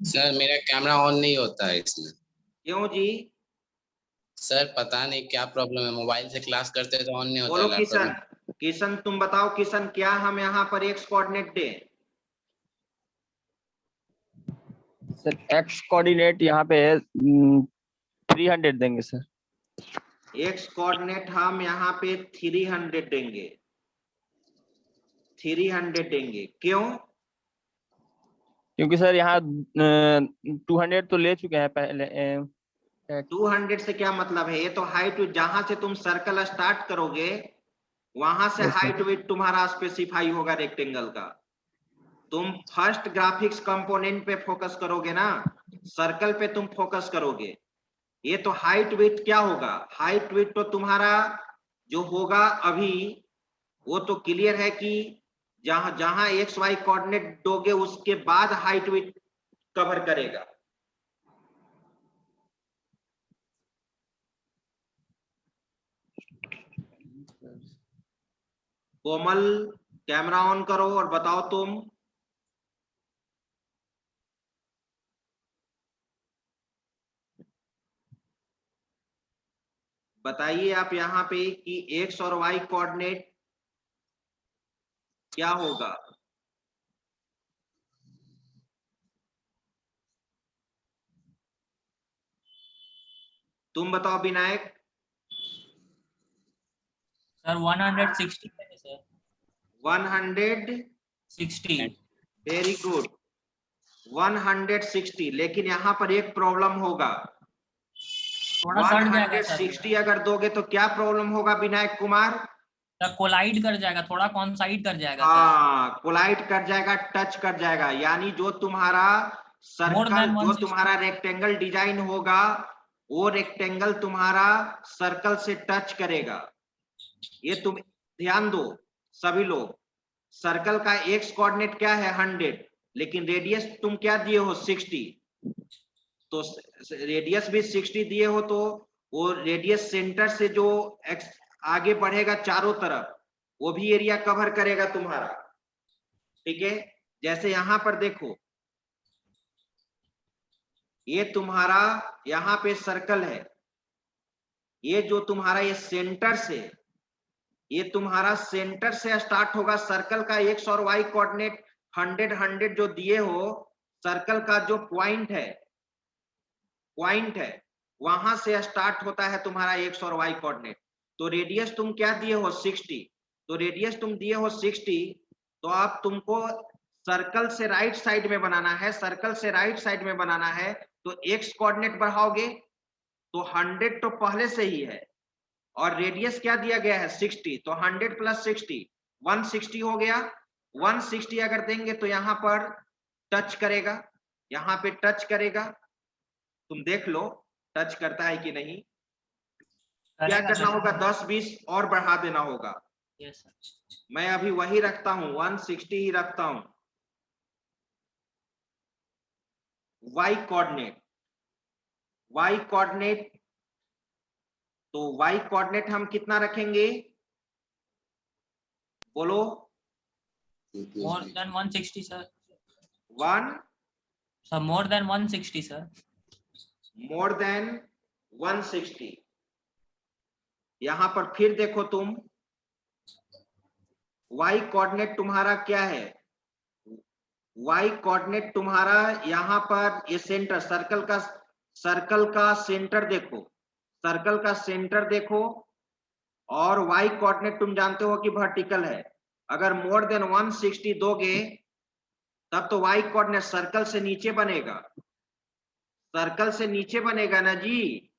[SPEAKER 6] सर मेरा कैमरा ऑन नहीं होता है इसलिए।
[SPEAKER 3] क्यों जी?
[SPEAKER 6] सर पता नहीं क्या प्रॉब्लम है, मोबाइल से क्लास करते तो ऑन नहीं होता।
[SPEAKER 3] बोलो किशन, किशन तुम बताओ किशन, क्या हम यहाँ पर एक्स कोऑर्डिनेट दें?
[SPEAKER 7] सर एक्स कोऑर्डिनेट यहाँ पे 300 देंगे सर।
[SPEAKER 3] एक्स कोऑर्डिनेट हम यहाँ पे 300 देंगे। 300 देंगे क्यों?
[SPEAKER 7] क्योंकि सर यहाँ 200 तो ले चुके हैं पहले।
[SPEAKER 3] 200 से क्या मतलब है? ये तो हाइट विड्थ, जहां से तुम सर्कल स्टार्ट करोगे वहां से हाइट विड्थ तुम्हारा स्पेसिफाई होगा रेक्टेंगल का। तुम फर्स्ट ग्राफिक्स कंपोनेंट पे फोकस करोगे ना, सर्कल पे तुम फोकस करोगे। ये तो हाइट विड्थ क्या होगा, हाइट विड्थ तो तुम्हारा जो होगा अभी वो तो क्लियर है कि जहां जहां एक्स वाई कोऑर्डिनेट दोगे उसके बाद हाइट विड्थ कवर करेगा। कोमल कैमरा ऑन करो और बताओ तुम। बताइए आप यहाँ पे कि एक्स और वाई कोऑर्डिनेट क्या होगा। तुम बताओ विनायक।
[SPEAKER 1] सर 160 है सर।
[SPEAKER 3] 160
[SPEAKER 1] 60।
[SPEAKER 3] Very good, 160। लेकिन यहाँ पर एक प्रॉब्लम होगा,
[SPEAKER 1] थोड़ा सड़ जाएगा सर।
[SPEAKER 3] 160 अगर दोगे तो क्या प्रॉब्लम होगा विनायक कुमार?
[SPEAKER 1] सर कोलाइड कर जाएगा, थोड़ा कॉन्साइड कर जाएगा सर।
[SPEAKER 3] हाँ कोलाइड कर जाएगा, टच कर जाएगा, यानी जो तुम्हारा सर्कल, जो तुम्हारा रेक्टेंगल डिजाइन होगा वो रेक्टेंगल तुम्हारा सर्कल से टच करेगा। ये तुम ध्यान दो सभी लोग। सर्कल का एक्स कोऑर्डिनेट क्या है 100, लेकिन रेडियस तुम क्या दिए हो 60। तो रेडियस भी 60 दिए हो तो वो रेडियस सेंटर से जो आगे बढ़ेगा चारों तरफ वो भी एरिया कवर करेगा तुम्हारा, ठीक है। जैसे यहां पर देखो, ये तुम्हारा यहाँ पे सर्कल है, ये जो तुम्हारा ये सेंटर से, ये तुम्हारा सेंटर से स्टार्ट होगा सर्कल का एक्स और वाई कोऑर्डिनेट 100 100 जो दिए हो, सर्कल का जो पॉइंट है वहां से स्टार्ट होता है तुम्हारा एक्स और वाई कोऑर्डिनेट। तो रेडियस तुम क्या दिए हो 60, तो रेडियस तुम दिए हो 60, तो अब तुमको सर्कल से राइट साइड में बनाना है, सर्कल से राइट साइड में बनाना है, तो एक्स कोऑर्डिनेट बढ़ाओगे तो 100 तो पहले से ही है, और रेडियस क्या दिया गया है 60, तो 100 प्लस 60 160 हो गया। 160 अगर देंगे तो यहाँ पर टच करेगा, यहाँ पे टच करेगा, तुम देख लो टच करता है कि नहीं। क्या
[SPEAKER 1] करेगा
[SPEAKER 3] करना
[SPEAKER 1] सर।
[SPEAKER 3] होगा 10-20 और बढ़ा देना होगा।
[SPEAKER 1] Yes sir.
[SPEAKER 3] मैं अभी वही रखता हूं, 160 ही रखता हूं। y कोऑर्डिनेट, y कोऑर्डिनेट, तो y कोऑर्डिनेट हम कितना रखेंगे बोलो?
[SPEAKER 1] More than 160 sir.
[SPEAKER 3] 1
[SPEAKER 1] sir more than 160 sir.
[SPEAKER 3] More than 160। यहां पर फिर देखो तुम, y कोऑर्डिनेट तुम्हारा क्या है? y कोऑर्डिनेट तुम्हारा यहाँ पर ये सेंटर, सर्कल का सेंटर देखो, सर्कल का सेंटर देखो, और y कोऑर्डिनेट तुम जानते हो कि वर्टिकल है। अगर मोर देन 160 दोगे तब तो y कोऑर्डिनेट सर्कल से नीचे बनेगा, सर्कल से नीचे बनेगा ना जी।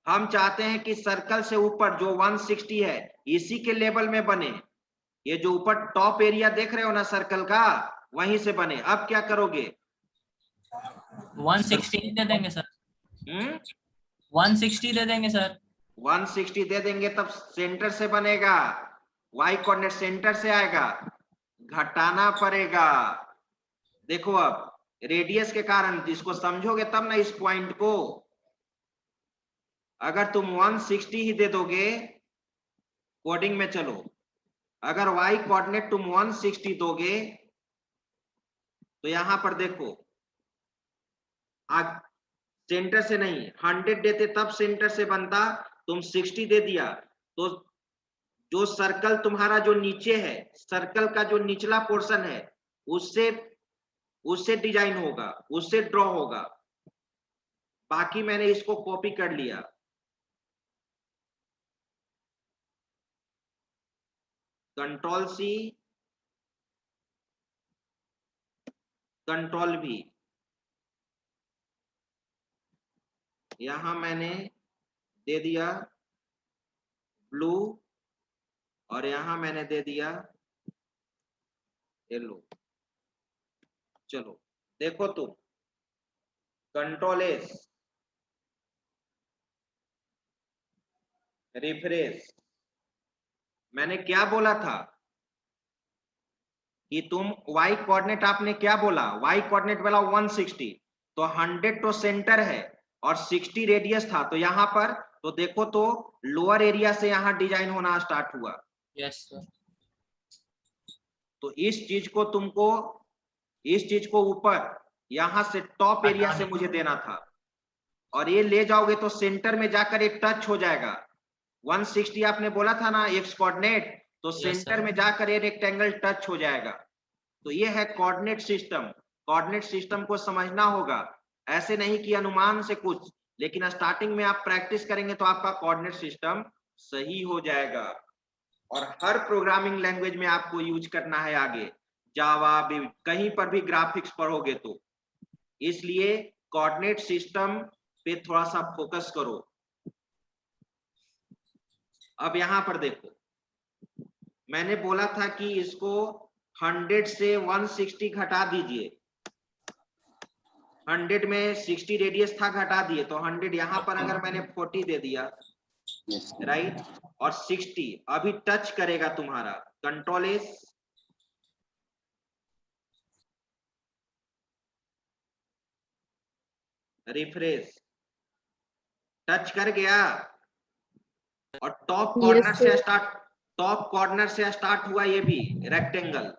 [SPEAKER 3] हम चाहते हैं कि सर्कल से ऊपर जो 160 है इसी के लेवल में बने। ये जो ऊपर टॉप एरिया देख रहे हो ना सर्कल का, वहीं से बने। अब क्या करोगे?
[SPEAKER 1] 160 दे देंगे सर। 160 दे देंगे सर।
[SPEAKER 3] 160 दे देंगे तब सेंटर से बनेगा, y कोऑर्डिनेट सेंटर से आएगा, घटाना पड़ेगा। देखो अब रेडियस के कारण, जिसको समझोगे तब ना इस पॉइंट को। अगर तुम 160 ही दे दोगे, कोडिंग में चलो, अगर y कोऑर्डिनेट तुम 160 दोगे तो यहां पर देखो, आज सेंटर से नहीं, 100 देते तब सेंटर से बनता, तुम 60 दे दिया तो जो सर्कल तुम्हारा जो नीचे है, सर्कल का जो निचला पोर्शन है, उससे डिजाइन होगा, उससे ड्रॉ होगा। बाकी मैंने इसको कॉपी कर लिया। कंट्रोल सी, कंट्रोल भी, यहां मैंने दे दिया ब्लू, और यहां मैंने दे दिया येलो। चलो देखो तुम, कंट्रोल एस, रिफ्रेश। मैंने क्या बोला था कि तुम y कोऑर्डिनेट, आपने क्या बोला? y कोऑर्डिनेट बोला 160, तो 100 तो सेंटर है और 60 रेडियस था, तो यहाँ पर तो देखो तो लोअर एरिया से यहाँ डिजाइन होना स्टार्ट हुआ।
[SPEAKER 1] Yes sir.
[SPEAKER 3] तो इस चीज को तुमको, इस चीज को ऊपर यहां से टॉप एरिया से मुझे देना था, और ये ले जाओगे तो सेंटर में जाकर ये टच हो जाएगा। 160 आपने बोला था ना एक्स कोऑर्डिनेट, तो सेंटर में जाकर ये रेक्टेंगल टच हो जाएगा। तो ये है कोऑर्डिनेट सिस्टम। कोऑर्डिनेट सिस्टम को समझना होगा, ऐसे नहीं कि अनुमान से कुछ, लेकिन स्टार्टिंग में आप प्रैक्टिस करेंगे तो आपका कोऑर्डिनेट सिस्टम सही हो जाएगा। और हर प्रोग्रामिंग लैंग्वेज में आपको यूज करना है आगे, जावा भी, कहीं पर भी ग्राफिक्स पढ़ोगे तो। इसलिए कोऑर्डिनेट सिस्टम पे थोड़ा सा फोकस करो। अब यहां पर देखो, मैंने बोला था कि इसको 100 से 160 घटा दीजिए। 100 में 60 रेडियस था, घटा दिए, तो 100 यहां पर अगर मैंने 40 दे दिया, राइट, और 60 अभी टच करेगा तुम्हारा, कंट्रोल एस, रिफ्रेश, टच कर गया, और टॉप कॉर्नर से स्टार्ट, टॉप कॉर्नर से स्टार्ट हुआ ये भी रेक्टेंगल,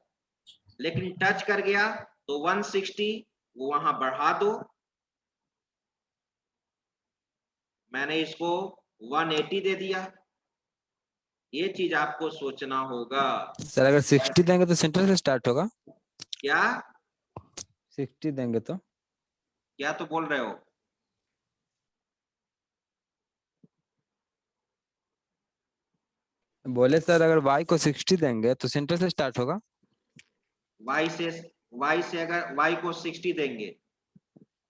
[SPEAKER 3] लेकिन टच कर गया तो 160 वो वहां बढ़ा दो। मैंने इसको 180 दे दिया। ये चीज आपको सोचना होगा।
[SPEAKER 8] सर अगर 60 देंगे तो सेंटर से स्टार्ट होगा?
[SPEAKER 3] क्या
[SPEAKER 8] 60 देंगे तो?
[SPEAKER 3] क्या तो बोल रहे हो?
[SPEAKER 8] बोले सर अगर y को 60 देंगे तो सेंटर से स्टार्ट होगा?
[SPEAKER 3] y से अगर y को 60 देंगे,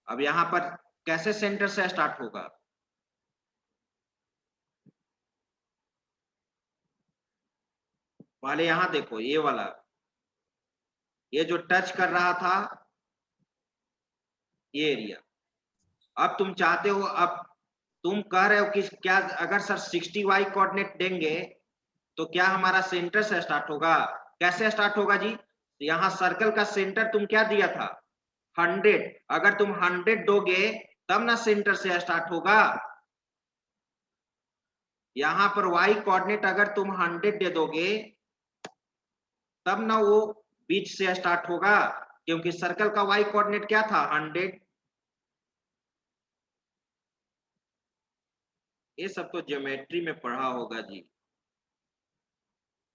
[SPEAKER 3] अब यहाँ पर कैसे सेंटर से स्टार्ट होगा? पहले यहाँ देखो, ये वाला, ये जो टच कर रहा था ये एरिया, अब तुम चाहते हो, अब तुम कह रहे हो कि क्या अगर सर 60y कोऑर्डिनेट देंगे तो क्या हमारा सेंटर से स्टार्ट होगा? कैसे स्टार्ट होगा जी? यहाँ सर्कल का सेंटर तुम क्या दिया था? 100। अगर तुम 100 दोगे तब ना सेंटर से स्टार्ट होगा। यहाँ पर y कोऑर्डिनेट अगर तुम 100 दे दोगे तब ना वो बीच से स्टार्ट होगा, क्योंकि सर्कल का y कोऑर्डिनेट क्या था? 100। ये सब तो ज्योमेट्री में पढ़ा होगा जी।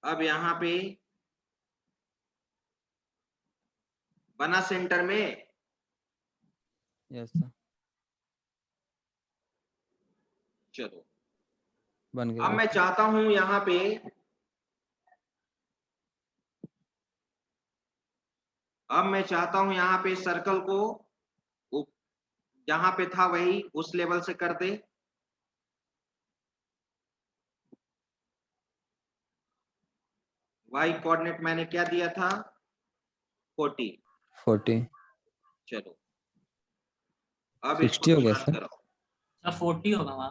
[SPEAKER 3] अब यहाँ पे बना सेंटर में,
[SPEAKER 8] यस सर,
[SPEAKER 3] चलो
[SPEAKER 8] बन
[SPEAKER 3] अब
[SPEAKER 8] गया।
[SPEAKER 3] मैं चाहता हूं यहाँ पे, अब मैं चाहता हूं यहाँ पे सर्कल को जहां पे था वही उस लेवल से कर दे। y कोऑर्डिनेट मैंने क्या दिया था? 40।
[SPEAKER 8] 40
[SPEAKER 3] चलो अब
[SPEAKER 8] 60 हो गया
[SPEAKER 3] इसको
[SPEAKER 8] सर।
[SPEAKER 3] करो।
[SPEAKER 1] सर 40 होगा वहाँ,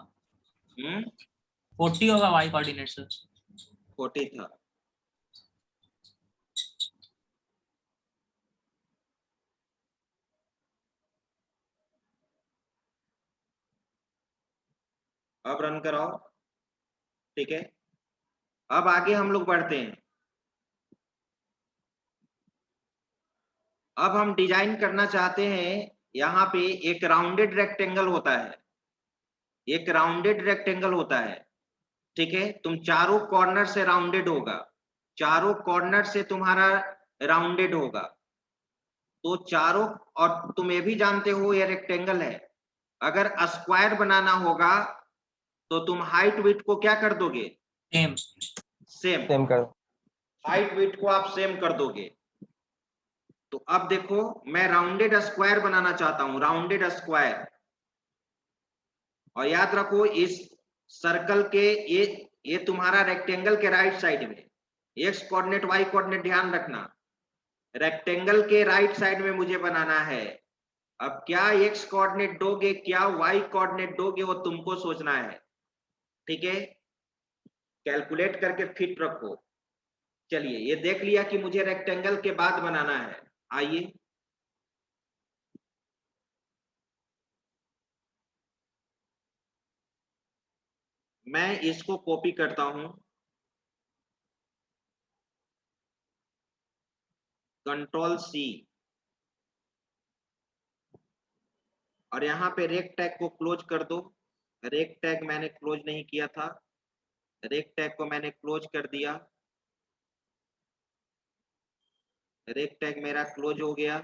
[SPEAKER 1] 40 होगा y कोऑर्डिनेट से।
[SPEAKER 3] 40 था। अब रन कराओ, ठीक है। अब आगे हम लोग बढ़ते हैं। अब हम डिजाइन करना चाहते हैं, यहाँ पे एक राउंडेड रेक्टेंगल होता है, एक राउंडेड रेक्टेंगल होता है, ठीक है। तुम चारों कॉर्नर से राउंडेड होगा, चारों कॉर्नर से तुम्हारा राउंडेड होगा, तो चारों, और तुम ये भी जानते हो ये रेक्टेंगल है। अगर स्क्वायर बनाना होगा तो तुम हाइट विड्थ को क्या कर दोगे?
[SPEAKER 1] सेम।
[SPEAKER 3] सेम कर, हाइट विड्थ को आप सेम कर दोगे। तो अब देखो, मैं राउंडेड स्क्वायर बनाना चाहता हूं, राउंडेड स्क्वायर। और याद रखो इस सर्कल के, ये तुम्हारा रेक्टेंगल के राइट साइड में, एक्स कोऑर्डिनेट वाई कोऑर्डिनेट ध्यान रखना, रेक्टेंगल के राइट साइड में मुझे बनाना है। अब क्या एक्स कोऑर्डिनेट दोगे, क्या वाई कोऑर्डिनेट दोगे, वो तुमको सोचना है, ठीक है। कैलकुलेट करके फिट रखो। चलिए, ये देख लिया कि मुझे रेक्टेंगल के बाद बनाना है। आइए मैं इसको कॉपी करता हूं, कंट्रोल सी, और यहाँ पे रेक टैग को क्लोज कर दो। रेक टैग मैंने क्लोज नहीं किया था, रेक टैग को मैंने क्लोज कर दिया। रेक टैग मेरा क्लोज हो गया।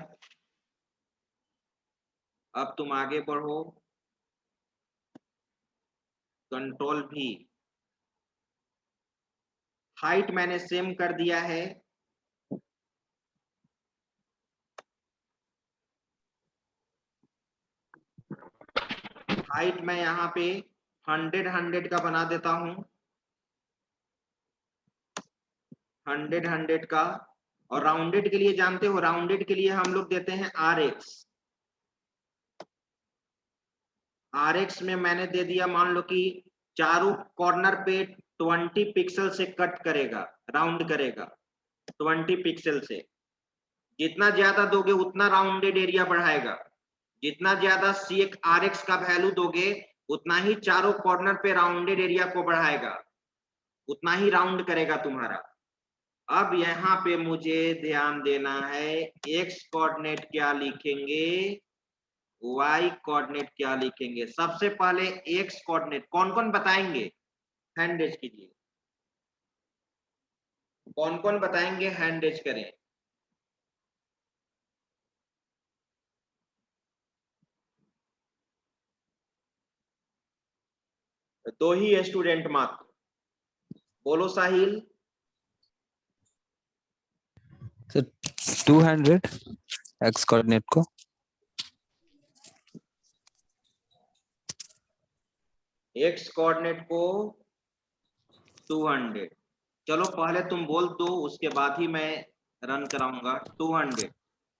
[SPEAKER 3] अब तुम आगे बढ़ो, कंट्रोल भी, हाइट मैंने सेम कर दिया है। हाइट मैं यहाँ पे 100 का बना देता हूं, 100 का। और राउंडेड के लिए जानते हो, राउंडेड के लिए हम लोग देते हैं RX। RX में मैंने दे दिया, मान लो कि चारों कॉर्नर पे 20 पिक्सल से कट करेगा, राउंड करेगा 20 पिक्सल से। जितना ज्यादा दोगे उतना राउंडेड एरिया बढ़ाएगा, जितना ज्यादा RX का वैल्यू दोगे उतना ही चारों कॉर्नर पे राउंडेड एरिया को बढ़ाएगा, उतना ही राउंड करेगा तुम्हारा। अब यहाँ पे मुझे ध्यान देना है, एक्स कोऑर्डिनेट क्या लिखेंगे, वाई कोऑर्डिनेट क्या लिखेंगे। सबसे पहले एक्स कोऑर्डिनेट कौन कौन बताएंगे, हैंड रेज कीजिए, कौन कौन बताएंगे, हैंड रेज करें। दो ही स्टूडेंट मात्र, बोलो साहिल।
[SPEAKER 8] सर 200 एक्स कोऑर्डिनेट को।
[SPEAKER 3] एक्स कोऑर्डिनेट को 200। चलो पहले तुम बोल दो, उसके बाद ही मैं रन कराऊंगा। 200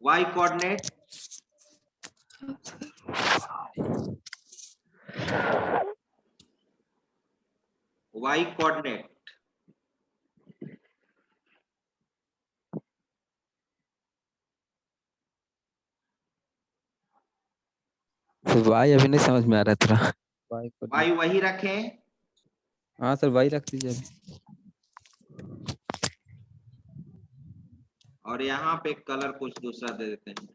[SPEAKER 3] Y coordinate, Y coordinate
[SPEAKER 8] Y अभी नहीं समझ में आ रहा है थोड़ा। वाई
[SPEAKER 3] वाई वही रखें।
[SPEAKER 8] हाँ सर वाई रख दीजिए अभी।
[SPEAKER 3] और यहाँ पे कलर कुछ दूसरा दे देते हैं।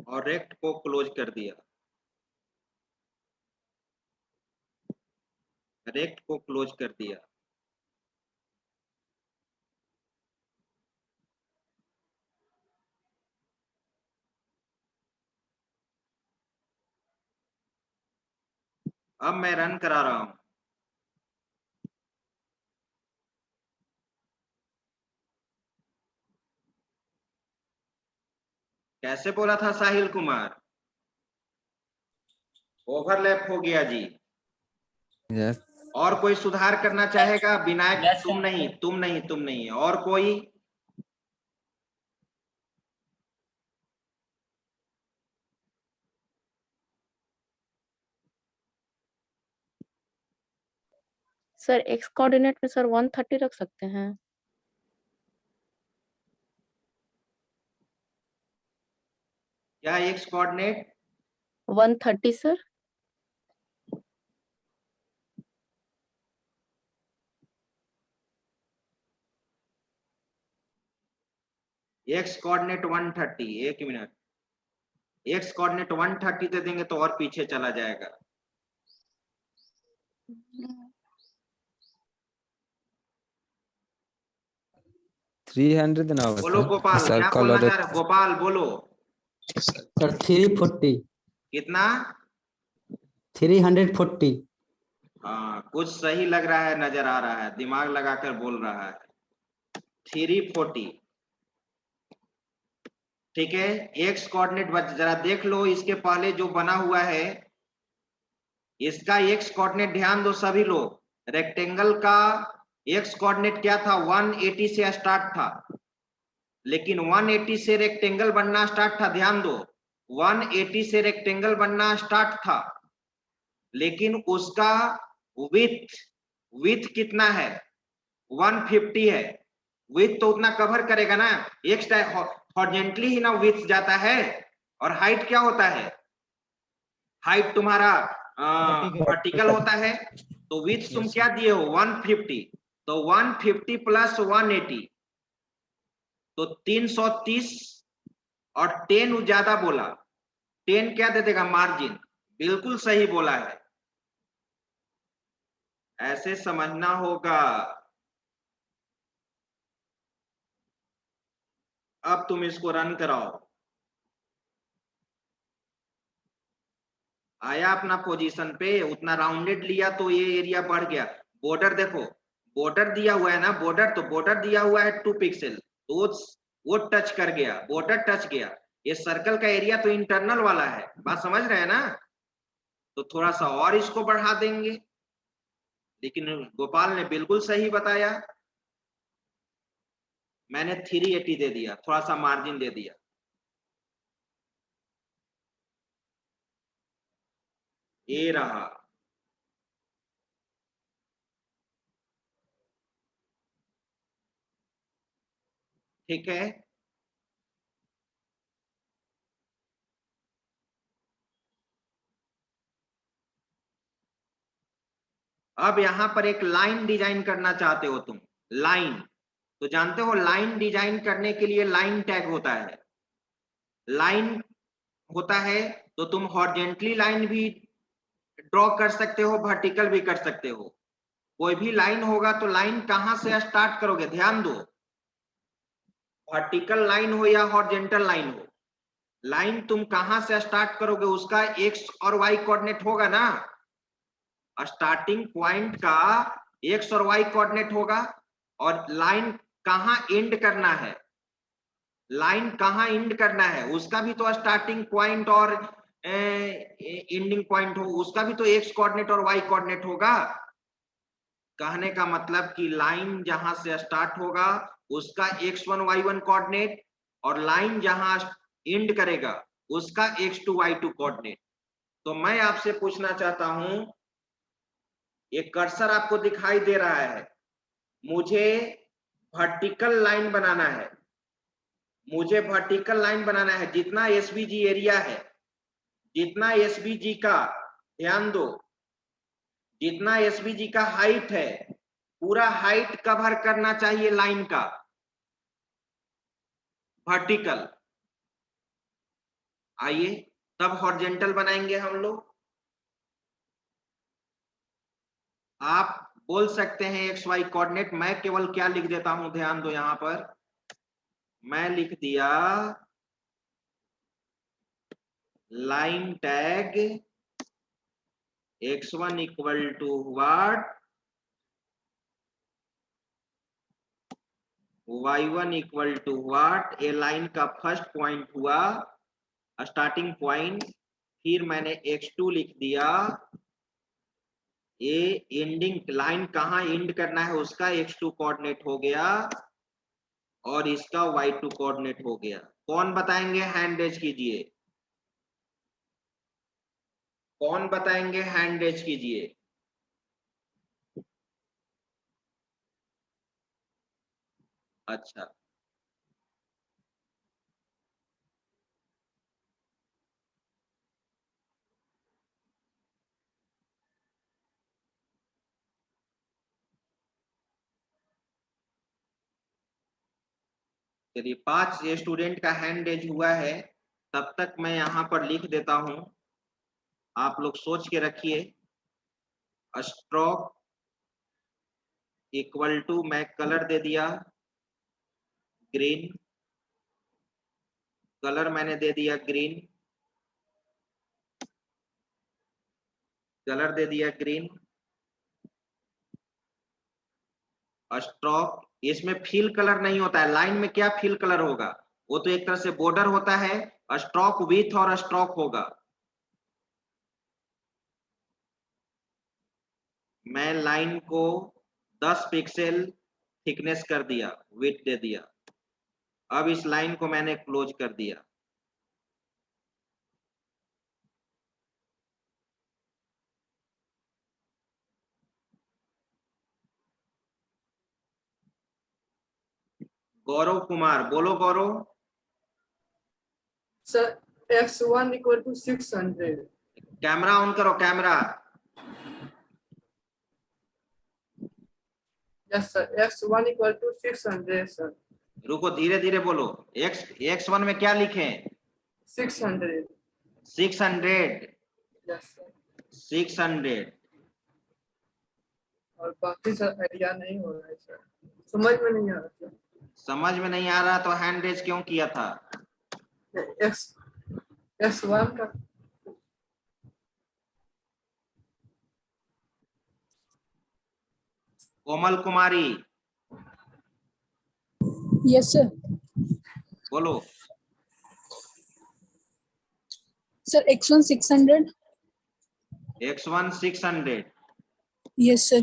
[SPEAKER 3] और रेक्ट को क्लोज कर दिया, रेक्ट को क्लोज कर दिया। अब मैं रन करा रहा हूं। कैसे बोला था साहिल कुमार? ओवरलैप हो गया जी।
[SPEAKER 8] यस
[SPEAKER 3] और कोई सुधार करना चाहेगा? विनायक
[SPEAKER 1] Yes,
[SPEAKER 3] तुम
[SPEAKER 1] sir.
[SPEAKER 3] नहीं, तुम नहीं, तुम नहीं, और कोई?
[SPEAKER 9] सर एक्स कोऑर्डिनेट में सर 130 रख सकते हैं।
[SPEAKER 3] क्या x coordinate?
[SPEAKER 9] 130 sir.
[SPEAKER 3] X coordinate 130, एक मिनट। एक्स कोऑर्डिनेट 130 दे देंगे तो और पीछे चला जाएगा।
[SPEAKER 8] 300 देना होगा
[SPEAKER 3] बोलो गोपाल, क्या
[SPEAKER 8] सर्कल
[SPEAKER 3] बोलना
[SPEAKER 8] और
[SPEAKER 3] चाह रहे? गोपाल बोलो।
[SPEAKER 10] सर 340।
[SPEAKER 3] कितना?
[SPEAKER 10] 340।
[SPEAKER 3] हाँ, कुछ सही लग रहा है, नजर आ रहा है, दिमाग लगाकर बोल रहा है। 340 ठीक है। एक्स कोऑर्डिनेट जरा देख लो, इसके पहले जो बना हुआ है इसका एक्स कोऑर्डिनेट ध्यान दो सभी लोग। रेक्टेंगल का एक्स कोऑर्डिनेट क्या था? 180 से स्टार्ट था, लेकिन 180 से रेक्टेंगल बनना स्टार्ट था। ध्यान दो, 180 से रेक्टेंगल बनना स्टार्ट था, लेकिन उसका विथ कितना है? 150 है। विथ तो उतना कवर करेगा ना, एक्स हॉरिजॉन्टली ही ना विथ जाता है। और हाइट क्या होता है? हाइट तुम्हारा वर्टिकल होता है। तो विथ तुम क्या दिए हो? 150। तो 150 प्लस 180 तो 330, और 10 ज्यादा बोला। 10 क्या दे देगा? मार्जिन। बिल्कुल सही बोला है, ऐसे समझना होगा। अब तुम इसको रन कराओ। आया अपना पोजीशन पे, उतना राउंडेड लिया तो ये एरिया बढ़ गया। बॉर्डर देखो, बॉर्डर दिया हुआ है ना, बॉर्डर तो बॉर्डर दिया हुआ है 2 पिक्सल, तो वो टच कर गया, बॉर्डर टच गया। ये सर्कल का एरिया तो इंटरनल वाला है, बात समझ रहे हैं ना? तो थोड़ा सा और इसको बढ़ा देंगे, लेकिन गोपाल ने बिल्कुल सही बताया। मैंने 380 दे दिया, थोड़ा सा मार्जिन दे दिया। ये रहा। ठीक है, अब यहां पर एक लाइन डिजाइन करना चाहते हो तुम, लाइन। तो जानते हो लाइन डिजाइन करने के लिए लाइन टैग होता है। लाइन होता है तो तुम हॉरिजॉन्टली लाइन भी ड्रॉ कर सकते हो, वर्टिकल भी कर सकते हो। कोई भी लाइन होगा तो लाइन कहां से स्टार्ट करोगे, ध्यान दो, वर्टिकल लाइन हो या हॉरिजॉन्टल लाइन हो, लाइन तुम कहां से स्टार्ट करोगे, उसका एक्स और वाई कोऑर्डिनेट होगा ना। स्टार्टिंग पॉइंट का एक्स और वाई कोऑर्डिनेट होगा, और लाइन कहां एंड करना है, लाइन कहां एंड करना है उसका भी तो स्टार्टिंग पॉइंट और एंडिंग पॉइंट हो, उसका भी तो एक्स कोऑर्डिनेट और वाई कोऑर्डिनेट होगा। कहने का मतलब कि लाइन जहां से स्टार्ट होगा उसका x1 y1 कोऑर्डिनेट, और लाइन जहां एंड करेगा उसका x2 y2 कोऑर्डिनेट। तो मैं आपसे पूछना चाहता हूं, एक कर्सर आपको दिखाई दे रहा है, मुझे वर्टिकल लाइन बनाना है, मुझे वर्टिकल लाइन बनाना है। जितना एसवीजी एरिया है, जितना एसवीजी का, ध्यान दो, जितना एसवीजी का हाइट है, पूरा हाइट कवर करना चाहिए लाइन का, वर्टिकल। आइए तब हॉरिजॉन्टल बनाएंगे हम लोग। आप बोल सकते हैं एक्स वाई कोऑर्डिनेट, मैं केवल क्या लिख देता हूं, ध्यान दो, यहां पर मैं लिख दिया line tag x1 equal to what, y1 equal to what. ये लाइन का फर्स्ट पॉइंट हुआ, स्टार्टिंग पॉइंट, फिर मैंने x2 लिख दिया, ये एंडिंग लाइन कहां एंड करना है उसका x2 कोऑर्डिनेट हो गया, और इसका y2 कोऑर्डिनेट हो गया। कौन बताएंगे, हैंड रेज कीजिए, कौन बताएंगे, हैंड रेज कीजिए। अच्छा, चलिए 5 स्टूडेंट का हैंड रेज हुआ है, तब तक मैं यहां पर लिख देता हूं, आप लोग सोच के रखिए। स्ट्रोक इक्वल टू, मैं कलर दे दिया ग्रीन, कलर मैंने दे दिया ग्रीन, कलर दे दिया ग्रीन। स्ट्रोक, इसमें फिल कलर नहीं होता है, लाइन में क्या फिल कलर होगा, वो तो एक तरह से बॉर्डर होता है। स्ट्रोक विथ और स्ट्रोक होगा, मैं लाइन को 10 पिक्सल थिकनेस कर दिया, विड्थ दे दिया। अब इस लाइन को मैंने क्लोज कर दिया। गौरव कुमार, बोलो गौरव।
[SPEAKER 5] Sir, x1 equal to 600.
[SPEAKER 3] Camera on करो, camera.
[SPEAKER 5] Yes, sir. x1 equal to 600, sir.
[SPEAKER 3] रुको, धीरे धीरे बोलो। x1 में क्या लिखें,
[SPEAKER 5] 600.
[SPEAKER 3] 600,
[SPEAKER 5] Yes, sir.
[SPEAKER 3] 600।
[SPEAKER 5] और बाकी सर आइडिया नहीं हो रहा है सर, समझ में नहीं आ रहा सर।
[SPEAKER 3] समझ में नहीं आ रहा तो हैंड रेज क्यों किया था?
[SPEAKER 5] x1 का
[SPEAKER 3] कोमल कुमारी,
[SPEAKER 11] यस सर।
[SPEAKER 3] बोलो।
[SPEAKER 11] Sir x1 600।
[SPEAKER 3] x1 600।
[SPEAKER 11] Yes sir.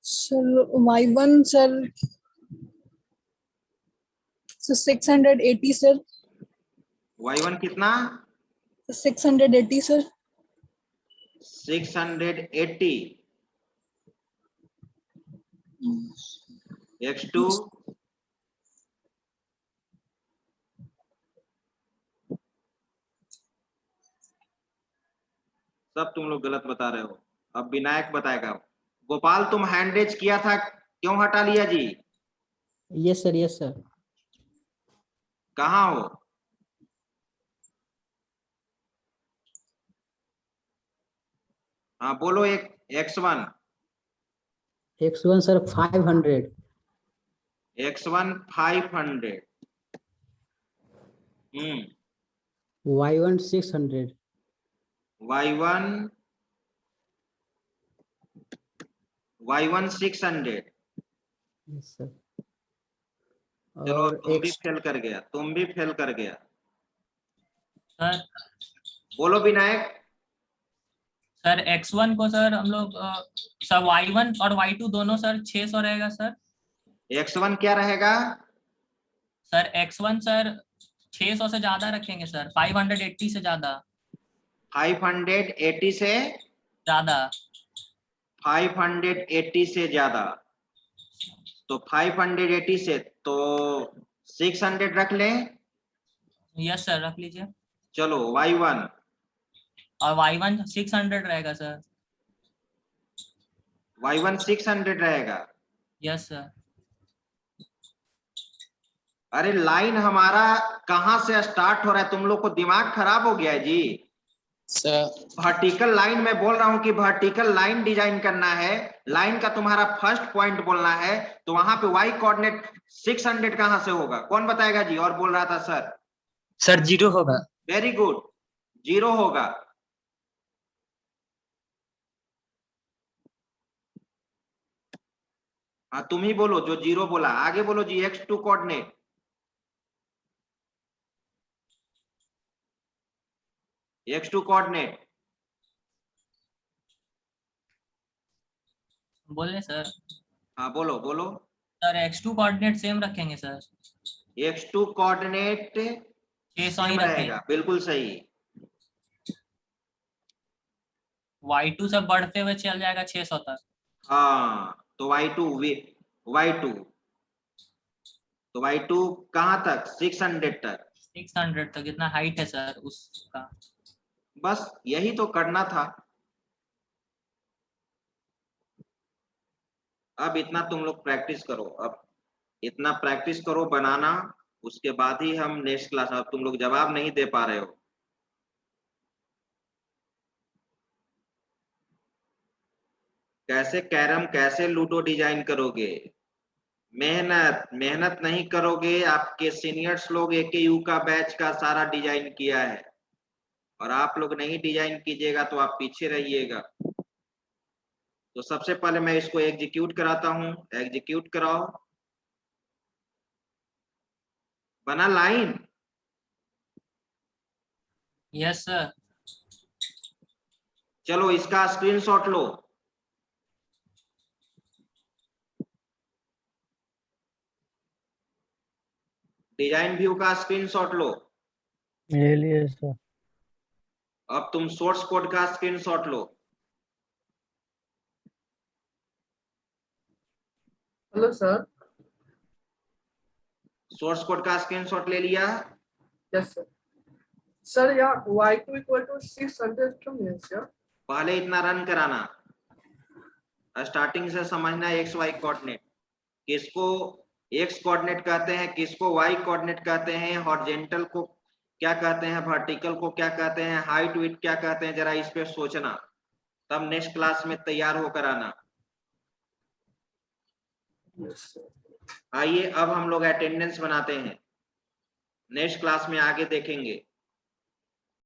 [SPEAKER 11] Sir y1 sir 680 sir.
[SPEAKER 3] y1 कितना?
[SPEAKER 11] 680 सर।
[SPEAKER 3] 680। x2 सब तुम लोग गलत बता रहे हो। अब विनायक बताएगा। गोपाल तुम हैंड रेज किया था, क्यों हटा लिया जी?
[SPEAKER 10] Yes sir, yes sir.
[SPEAKER 3] कहाँ हो? हाँ बोलो। एक x1
[SPEAKER 10] X1 sir 500,
[SPEAKER 3] x1 500,
[SPEAKER 10] Y1 600,
[SPEAKER 3] y1 600।
[SPEAKER 10] Yes sir.
[SPEAKER 3] चलो
[SPEAKER 10] और
[SPEAKER 3] तुम भी
[SPEAKER 10] X
[SPEAKER 3] फेल कर गया, तुम भी फेल कर गया।
[SPEAKER 1] सर
[SPEAKER 3] बोलो विनायक।
[SPEAKER 1] सर x1 को सर हम लोग सर y1 और y2 दोनों सर 600 रहेगा सर।
[SPEAKER 3] x1 क्या रहेगा?
[SPEAKER 1] सर x1 सर 600 से ज्यादा रखेंगे सर, 580 से ज्यादा।
[SPEAKER 3] 580 से
[SPEAKER 1] ज्यादा।
[SPEAKER 3] 580 से ज्यादा। तो 580 से तो 600 रख लें।
[SPEAKER 1] यस सर रख लीजिए।
[SPEAKER 3] चलो y1
[SPEAKER 1] और y1 600 रहेगा सर।
[SPEAKER 3] y1 600 रहेगा।
[SPEAKER 1] Yes sir.
[SPEAKER 3] अरे लाइन हमारा कहाँ से स्टार्ट हो रहा है? तुम लोग को दिमाग खराब हो गया है जी।
[SPEAKER 6] सर
[SPEAKER 3] वर्टिकल लाइन मैं बोल रहा हूँ कि वर्टिकल लाइन डिजाइन करना है, लाइन का तुम्हारा फर्स्ट पॉइंट बोलना है, तो वहां पे y कोऑर्डिनेट 600 कहाँ से होगा? कौन बताएगा जी? और बोल रहा था सर।
[SPEAKER 4] सर 0 होगा।
[SPEAKER 3] वेरी गुड, 0 होगा। हाँ तुम ही बोलो जो 0 बोला, आगे बोलो जी। x2 कोऑर्डिनेट, x2 कोऑर्डिनेट
[SPEAKER 1] बोले सर।
[SPEAKER 3] हाँ बोलो बोलो।
[SPEAKER 1] सर x2 कोऑर्डिनेट सेम रखेंगे सर।
[SPEAKER 3] x2 कोऑर्डिनेट
[SPEAKER 1] 600 ही
[SPEAKER 3] सेम
[SPEAKER 1] रखेंगे।
[SPEAKER 3] रहेगा, बिल्कुल सही।
[SPEAKER 1] y2 से बढ़ते हुए चल जाएगा 600 तक।
[SPEAKER 3] हाँ तो y2 तो y2 कहाँ तक? 600 तक।
[SPEAKER 1] 600 तक कितना हाइट है सर उसका?
[SPEAKER 3] बस यही तो करना था। अब इतना तुम लोग प्रैक्टिस करो, अब इतना प्रैक्टिस करो बनाना, उसके बाद ही हम नेक्स्ट क्लास। अब तुम लोग जवाब नहीं दे पा रहे हो। कैसे कैरम, कैसे लूडो डिजाइन करोगे? मेहनत मेहनत नहीं करोगे। आपके सीनियर्स लोग AKU का बैच का सारा डिजाइन किया है, और आप लोग नहीं डिजाइन कीजिएगा तो आप पीछे रहिएगा। तो सबसे पहले मैं इसको एग्जीक्यूट कराता हूं। एग्जीक्यूट कराओ। बना लाइन?
[SPEAKER 1] Yes sir.
[SPEAKER 3] चलो इसका स्क्रीनशॉट लो। डिजाइन व्यू का स्क्रीनशॉट लो।
[SPEAKER 2] ले लिए सर।
[SPEAKER 3] अब तुम सोर्स कोड का स्क्रीनशॉट लो।
[SPEAKER 5] Hello sir.
[SPEAKER 3] सोर्स कोड का स्क्रीनशॉट ले लिया?
[SPEAKER 5] Yes sir. सर यहाँ y2 = 600 क्यों है सर?
[SPEAKER 3] पहले इतना रन कराना, स्टार्टिंग से समझना। XY कोऑर्डिनेट किसको x कोऑर्डिनेट कहते हैं, किसको y कोऑर्डिनेट कहते हैं, हॉरिजॉन्टल को क्या कहते हैं, वर्टिकल को क्या कहते हैं, हाइट विड्थ क्या कहते हैं, जरा इस पे सोचना, तब नेक्स्ट क्लास में तैयार होकर आना। आइए अब हम लोग अटेंडेंस बनाते हैं, नेक्स्ट क्लास में आगे देखेंगे।